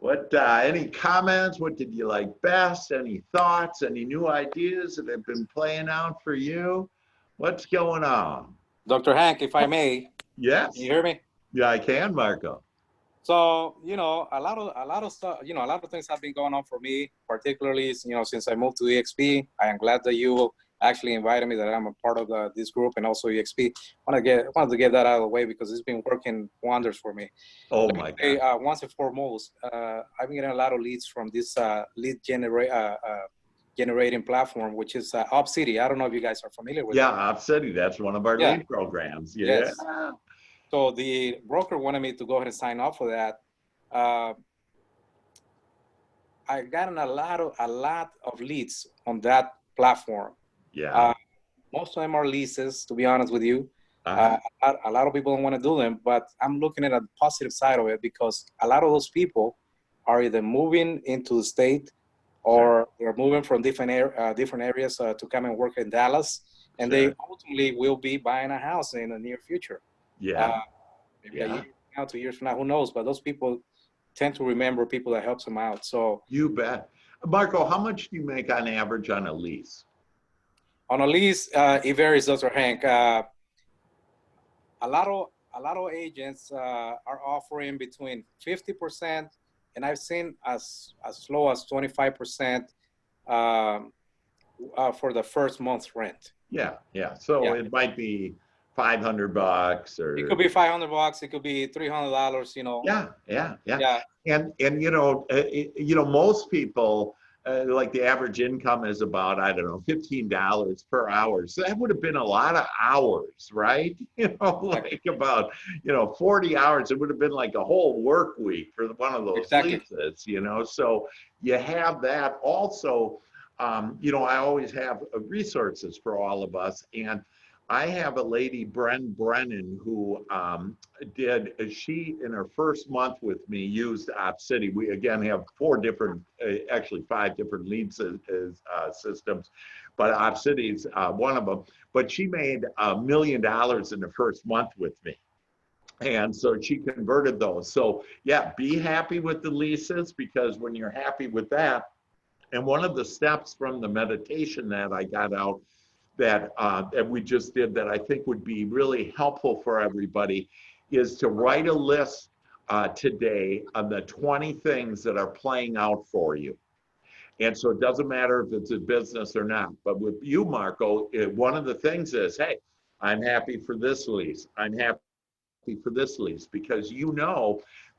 What, any comments? What did you like best? Any thoughts? Any new ideas that have been playing out for you? What's going on? Dr. Hank, if I may, can you Yes. hear me? Yeah, I can, Marco. So, a lot of stuff, a lot of things have been going on for me, particularly, since I moved to EXP. I am glad that you actually invited me, that I'm a part of this group, and also EXP. Wanted to get that out of the way because it's been working wonders for me. Oh Let me my say, God. once and foremost, I've been getting a lot of leads from this generating platform, which is City. I don't know if you guys are familiar with it. Yeah, Op City, that's one of our Yeah. lead programs. Yeah. Yes. So the broker wanted me to go ahead and sign up for that. I gotten a lot of leads on that platform. Yeah. Most of them are leases, to be honest with you. Uh-huh. A lot of people don't want to do them, but I'm looking at a positive side of it because a lot of those people are either moving into the state or they're moving from different areas to come and work in Dallas, and they ultimately will be buying a house in the near future. Yeah. Maybe a year from now, 2 years from now, who knows? But those people tend to remember people that helps them out. So You bet. Marco, how much do you make on average on a lease? on a lease, it varies, Dr. Hank. A lot of agents are offering between 50%, and I've seen as low as 25% for the first month's rent. Yeah, yeah. So it might be $500 or it could be $500. It could be $300. Yeah. And most people like the average income is about, I don't know, $15 per hour. So that would have been a lot of hours, right? Like about 40 hours. It would have been like a whole work week for one of those leases. So you have that also. I always have resources for all of us, and I have a lady, Brennan, who she in her first month with me used Op City. We again have actually 5 different lead systems, but Op City is one of them. But she made $1 million in the first month with me. And so she converted those. So yeah, be happy with the leases, because when you're happy with that, and one of the steps from the meditation that I got out that we just did that I think would be really helpful for everybody is to write a list today of the 20 things that are playing out for you. And so it doesn't matter if it's a business or not. But with you, Marco, one of the things is, hey, I'm happy for this lease. I'm happy for this lease, because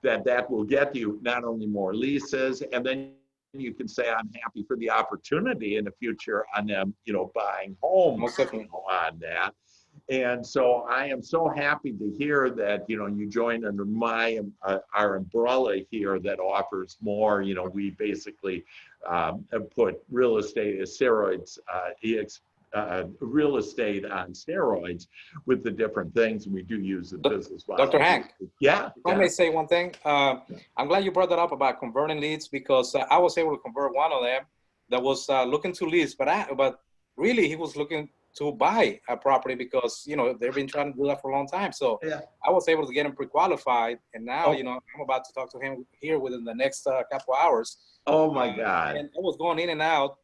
that will get you not only more leases, and then you can say, I'm happy for the opportunity in the future on them, buying homes on that. And so I am so happy to hear that, you joined under our umbrella here that offers more. We basically put real estate as steroids, real estate on steroids with the different things, and we do use the business model. Dr. Hank, if I may say one thing, I'm glad you brought that up about converting leads, because I was able to convert one of them that was looking to lease, but really he was looking to buy a property, because they've been trying to do that for a long time. So I was able to get him pre-qualified, and now I'm about to talk to him here within the next couple hours. Oh my God! And I was going in and out.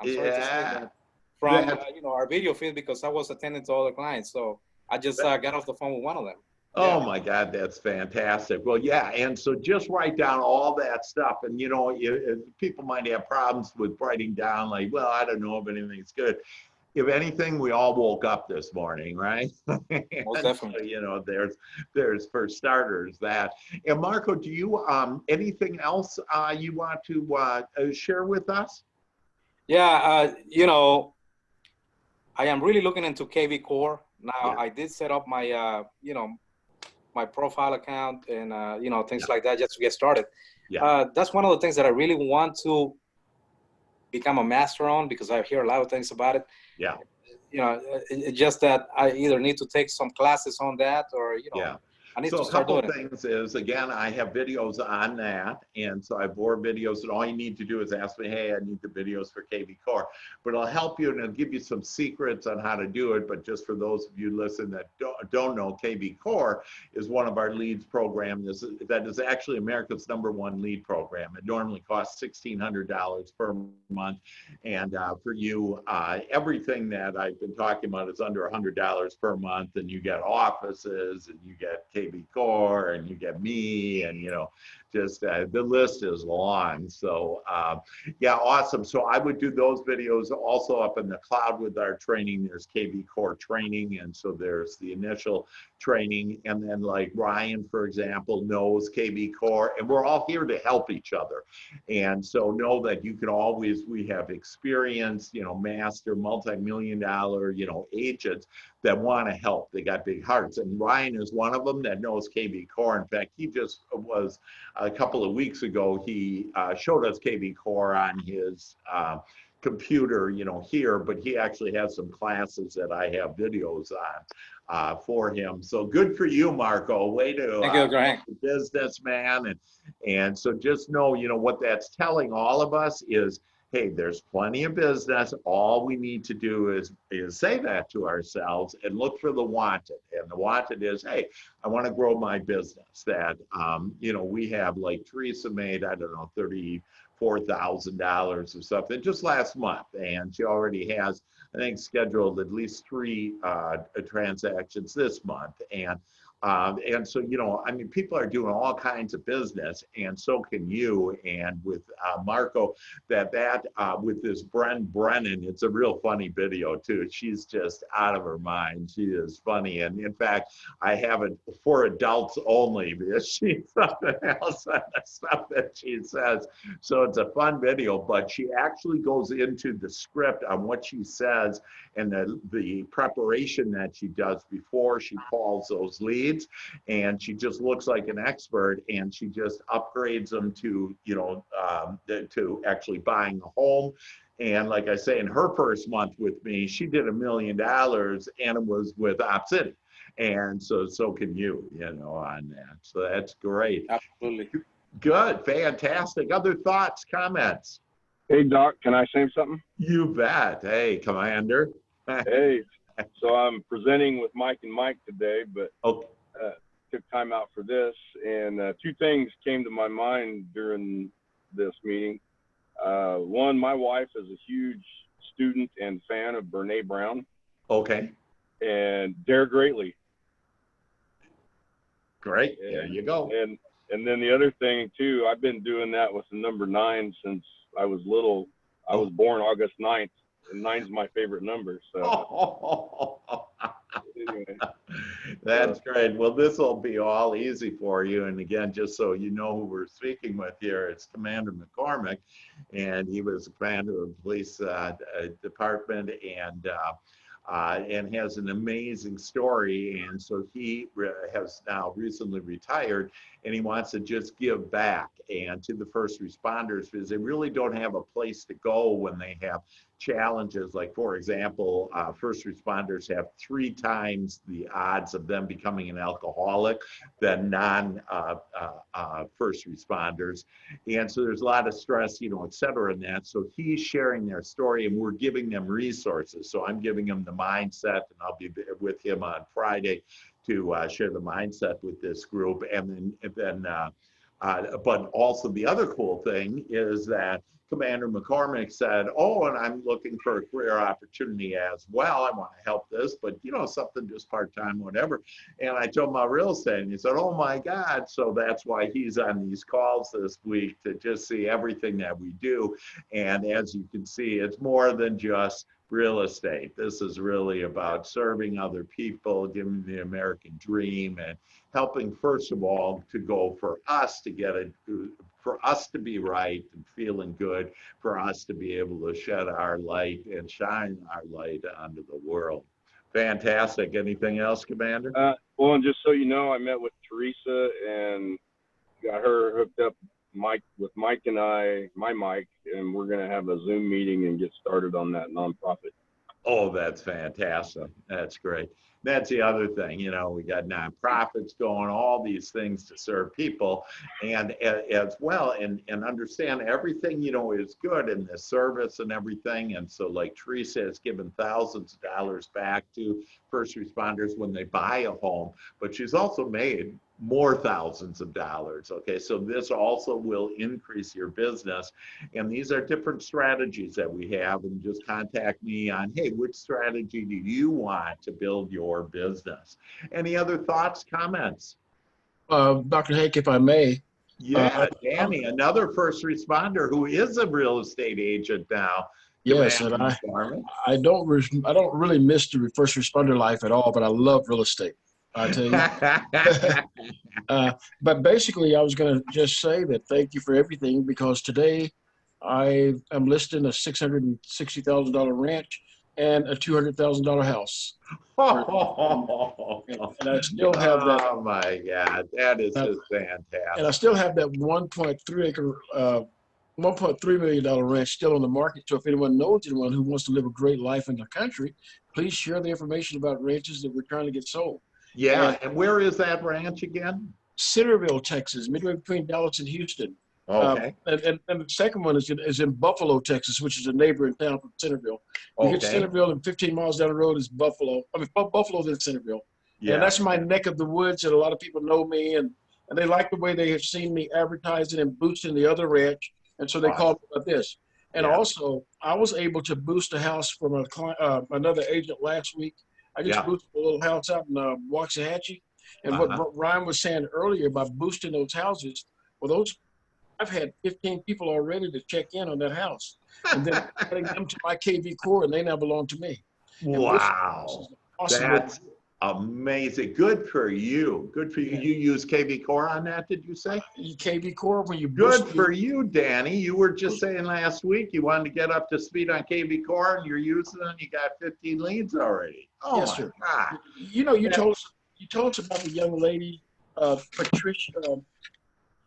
I'm sorry to say that. From our video feed, because I was attending to other clients. So I just got off the phone with one of them. Oh my God, that's fantastic. Well, yeah, and so just write down all that stuff. And people might have problems with writing down, like, well, I don't know if anything's good. If anything, we all woke up this morning, right? Most definitely. So, there's for starters that. And Marco, do you anything else you want to share with us? Yeah, I am really looking into KV Core now. I did set up my my profile account and things like that just to get started. That's one of the things that I really want to become a master on, because I hear a lot of things about it. Yeah. It's just that I either need to take some classes on that, or I need So to a start couple doing of it. things is, again, I have videos on that. And so I have more videos, and all you need to do is ask me, hey, I need the videos for KB Core. But it'll help you and it'll give you some secrets on how to do it. But just for those of you listen that don't know, KB Core is one of our leads program. That is actually America's #1 lead program. It normally costs $1,600 per month. And for you, everything that I've been talking about is under $100 per month, and you get offices, and you get KB Core, and you get me, and just the list is long. So yeah, awesome. So I would do those videos also up in the cloud with our training. There's KB Core training, and so there's the initial training, and then like Ryan, for example, knows KB Core, and we're all here to help each other. And so know that you can always, we have experienced, master multi-million-dollar, agents that want to help. They got big hearts. And Ryan is one of them that knows KB Core. In fact, he just was a couple of weeks ago, he showed us KB Core on his computer, here, but he actually has some classes that I have videos on for him. So good for you, Marco. Way to Thank you, Greg. businessman. And so just know, what that's telling all of us is, hey, there's plenty of business. All we need to do is say that to ourselves and look for the wanted. And the wanted is, hey, I want to grow my business. That, we have, like Teresa made, I don't know, $34,000 or something just last month. And she already has, I think, scheduled at least 3 transactions this month. And so, people are doing all kinds of business, and so can you. And with Marco, with this Brennan, it's a real funny video too. She's just out of her mind. She is funny. And in fact, I have it for adults only because she's something else on the stuff that she says. So it's a fun video, but she actually goes into the script on what she says and the preparation that she does before she calls those leads. And she just looks like an expert, and she just upgrades them to, to actually buying a home. And like I say, in her first month with me, she did $1 million, and it was with OpCity. And so can you, on that. So that's great. Absolutely. Good, fantastic. Other thoughts, comments? Hey, Doc, can I say something? You bet. Hey, Commander. Hey, so I'm presenting with Mike and Mike today, but okay. Took time out for this. And 2 things came to my mind during this meeting. One, my wife is a huge student and fan of Brene Brown. Okay. And Dare Greatly. Great. There you go. And then the other thing too, I've been doing that with the number 9 since I was little. I was born August 9th, and 9's my favorite number. So anyway. That's great. Well, this will be all easy for you. And again, just so you know who we're speaking with here, it's Commander McCormick, and he was a commander of the police department, and has an amazing story. And so he has now recently retired, and he wants to just give back and to the first responders, because they really don't have a place to go when they have challenges. Like, for example, first responders have 3 times the odds of them becoming an alcoholic than non-first responders. And so there's a lot of stress, et cetera, in that. So he's sharing their story, and we're giving them resources. So I'm giving them the mindset, and I'll be with him on Friday to share the mindset with this group. And then but also the other cool thing is that Commander McCormick said, oh, and I'm looking for a career opportunity as well. I want to help this, but something just part-time, whatever. And I told him about real estate, and he said, oh my God. So that's why he's on these calls this week, to just see everything that we do. And as you can see, it's more than just real estate. This is really about serving other people, giving the American dream, and helping, first of all, to go for us to get it, for us to be right and feeling good, for us to be able to shed our light and shine our light onto the world. Fantastic. Anything else, Commander? Well, and just so you know, I met with Teresa and got her hooked up with Mike and my Mike, and we're going to have a Zoom meeting and get started on that nonprofit. Oh, that's fantastic. That's great. That's the other thing, you know, we got nonprofits going, all these things to serve people, and as well, and understand everything, you know, is good in the service and everything. And so like Teresa has given thousands of dollars back to first responders when they buy a home, but she's also made more thousands of dollars. Okay, so this also will increase your business. And these are different strategies that we have. And just contact me on, hey, which strategy do you want to build your business? Any other thoughts, comments? Dr. Hake, if I may. Yeah, Danny, another first responder who is a real estate agent now. Yes, and I don't really miss the first responder life at all, but I love real estate. I tell you. But basically, I was going to just say that thank you for everything, because today I am listing a $660,000 ranch and a $200,000 house. And I still have that. Oh my God, that is just fantastic. And I still have that 1.3 million dollar ranch still on the market. So if anyone knows anyone who wants to live a great life in the country, please share the information about ranches that we're trying to get sold. Yeah, and where is that ranch again? Centerville, Texas, midway between Dallas and Houston. Okay. And the second one is in Buffalo, Texas, which is a neighboring town from Centerville. You get Centerville, and 15 miles down the road is Buffalo. I mean, Buffalo's in Centerville. Yeah. And that's my neck of the woods, and a lot of people know me, and they like the way they have seen me advertising and boosting the other ranch, and so they called me about this. And also, I was able to boost a house from another agent last week. I just boosted a little house out in Waxahachie. And what Ryan was saying earlier about boosting those houses, well, I've had 15 people already to check in on that house, and then adding them to my KV core, and they now belong to me. Wow, that's amazing. Good for you. Good for you. You use KV core on that, did you say? KV core when you Good for you, Danny. You were just saying last week you wanted to get up to speed on KV core, and you're using it, and you got 15 leads already. Oh, yes, sir. God. You know, you told us about the young lady, Patricia.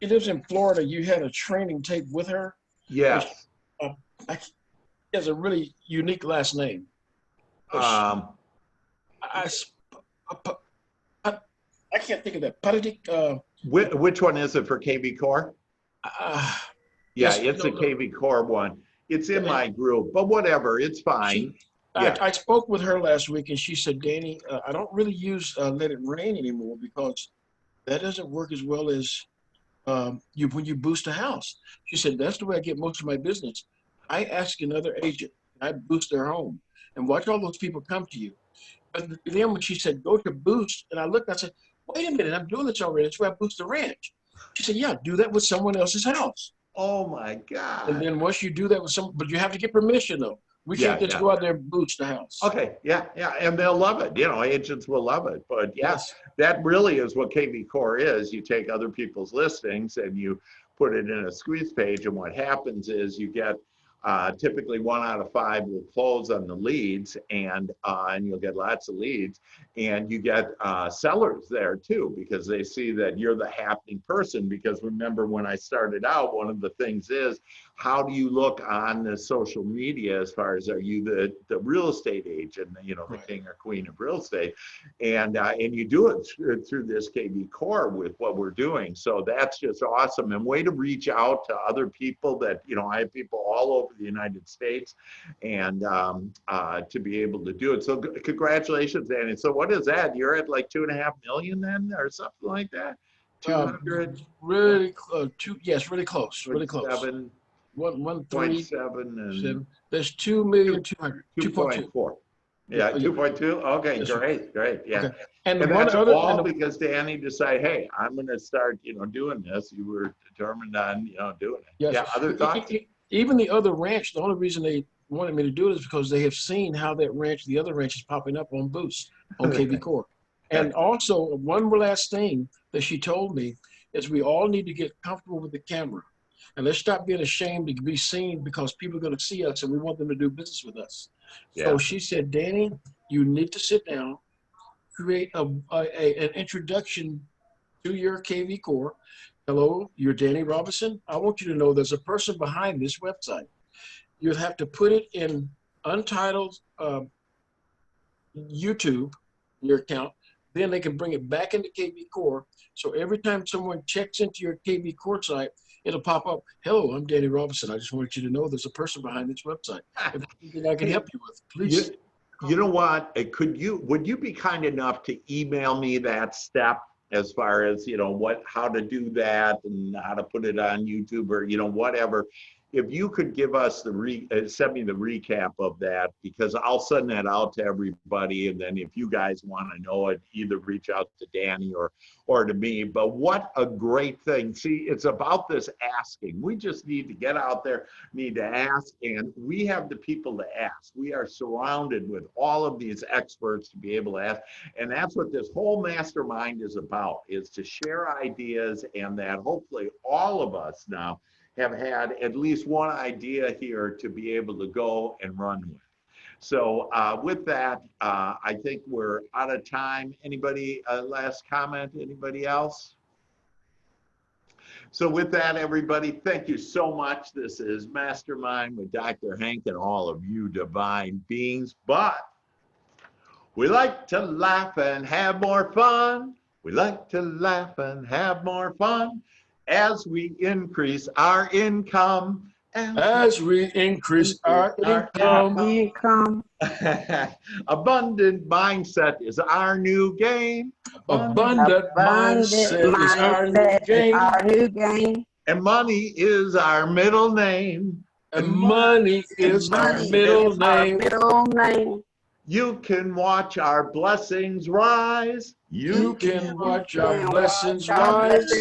She lives in Florida. You had a training tape with her. Yes. She has a really unique last name. I can't think of that. Which one is it for KV Core? Yeah, it's a KV Core one. It's in my group, but whatever, it's fine. I spoke with her last week, and she said, Danny, I don't really use Let It Rain anymore, because that doesn't work as well as when you boost a house. She said, that's the way I get most of my business. I ask another agent, I boost their home, and watch all those people come to you. But then when she said, go to boost, and I looked, I said, wait a minute, I'm doing this already. That's why I boost the ranch. She said, yeah, do that with someone else's house. Oh my God. And then once you do that with but you have to get permission though. We can't just go out there and boost the house. Okay, yeah, and they'll love it. You know, agents will love it. But yes, that really is what KV Core is. You take other people's listings and you put it in a squeeze page, and what happens is you get typically 1 out of 5 will close on the leads, and you'll get lots of leads, and you get sellers there too, because they see that you're the happening person. Because remember, when I started out, one of the things is, how do you look on the social media as far as, are you the real estate agent, you know, the king or queen of real estate, and you do it through this KV Core with what we're doing. So that's just awesome, and way to reach out to other people that, you know, I have people all over the United States, and to be able to do it. So congratulations, Danny. So what is that? You're at like 2.5 million then, or something like that? 200? Really close. Yes, really close. Really close. 7. 1.7 and there's 2,200,000. 2.4. Yeah, 2.2. Okay, great. Yeah. Okay. And that's all because Danny decided, hey, I'm going to start, you know, doing this. You were determined on, you know, doing it. Yes. Yeah. Other thoughts? Even the other ranch, the only reason they wanted me to do it is because they have seen how the other ranch is popping up on Boost, on KV Core. And also, one last thing that she told me is we all need to get comfortable with the camera. And let's stop being ashamed to be seen, because people are going to see us and we want them to do business with us. Yeah. So she said, Danny, you need to sit down, create an introduction to your KV Core. Hello, you're Danny Robinson. I want you to know there's a person behind this website. You'll have to put it in untitled YouTube, your account. Then they can bring it back into KB Core. So every time someone checks into your KB Core site, it'll pop up, hello, I'm Danny Robinson. I just wanted you to know there's a person behind this website. If there's anything I can help you with, please. You know what? Would you be kind enough to email me that step as far as, how to do that and how to put it on YouTube or, whatever. If you could give us send me the recap of that, because I'll send that out to everybody. And then if you guys want to know it, either reach out to Danny or to me. But what a great thing. See, it's about this asking. We just need to get out there, need to ask, and we have the people to ask. We are surrounded with all of these experts to be able to ask. And that's what this whole mastermind is about, is to share ideas, and that hopefully all of us now have had at least one idea here to be able to go and run with. So with that, I think we're out of time. Anybody, last comment? Anybody else? So with that, everybody, thank you so much. This is Mastermind with Dr. Hank and all of you divine beings. But we like to laugh and have more fun. We like to laugh and have more fun as we increase our income. As we increase our income. Abundant mindset is our new game. Abundant mindset is our new game. And money is our middle name. And money is our middle name. You can watch our blessings rise. You can watch our blessings rise.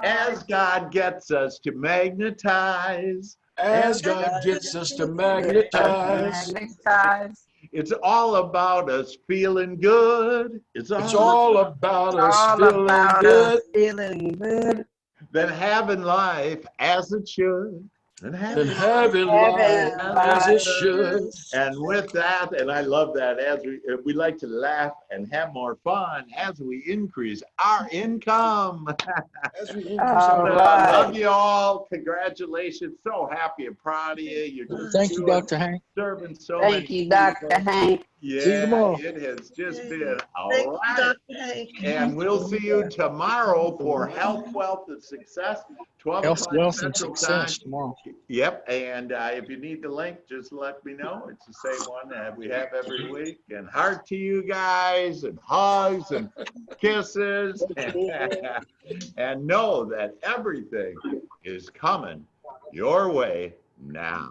As God gets us to magnetize. As God gets us to magnetize. It's all about us feeling good. It's all about us feeling good. Then having life as it should. And having life as it should. And with that, and I love that, as we like to laugh and have more fun as we increase our income. As we increase our I love you all. Congratulations. So happy and proud of you. You're just Thank you, Dr. Hank. serving so Thank many you, Dr. people. Hank. Yeah, See you tomorrow. it has just been all Thank you, right. Dr. Hank. And we'll see you tomorrow for Health, Wealth, and Success. 12 Health, o'clock wealth, and Central success Time. tomorrow. Yep, and if you need the link, just let me know. It's the same one that we have every week. And heart to you guys, and hugs, and kisses. And know that everything is coming your way now.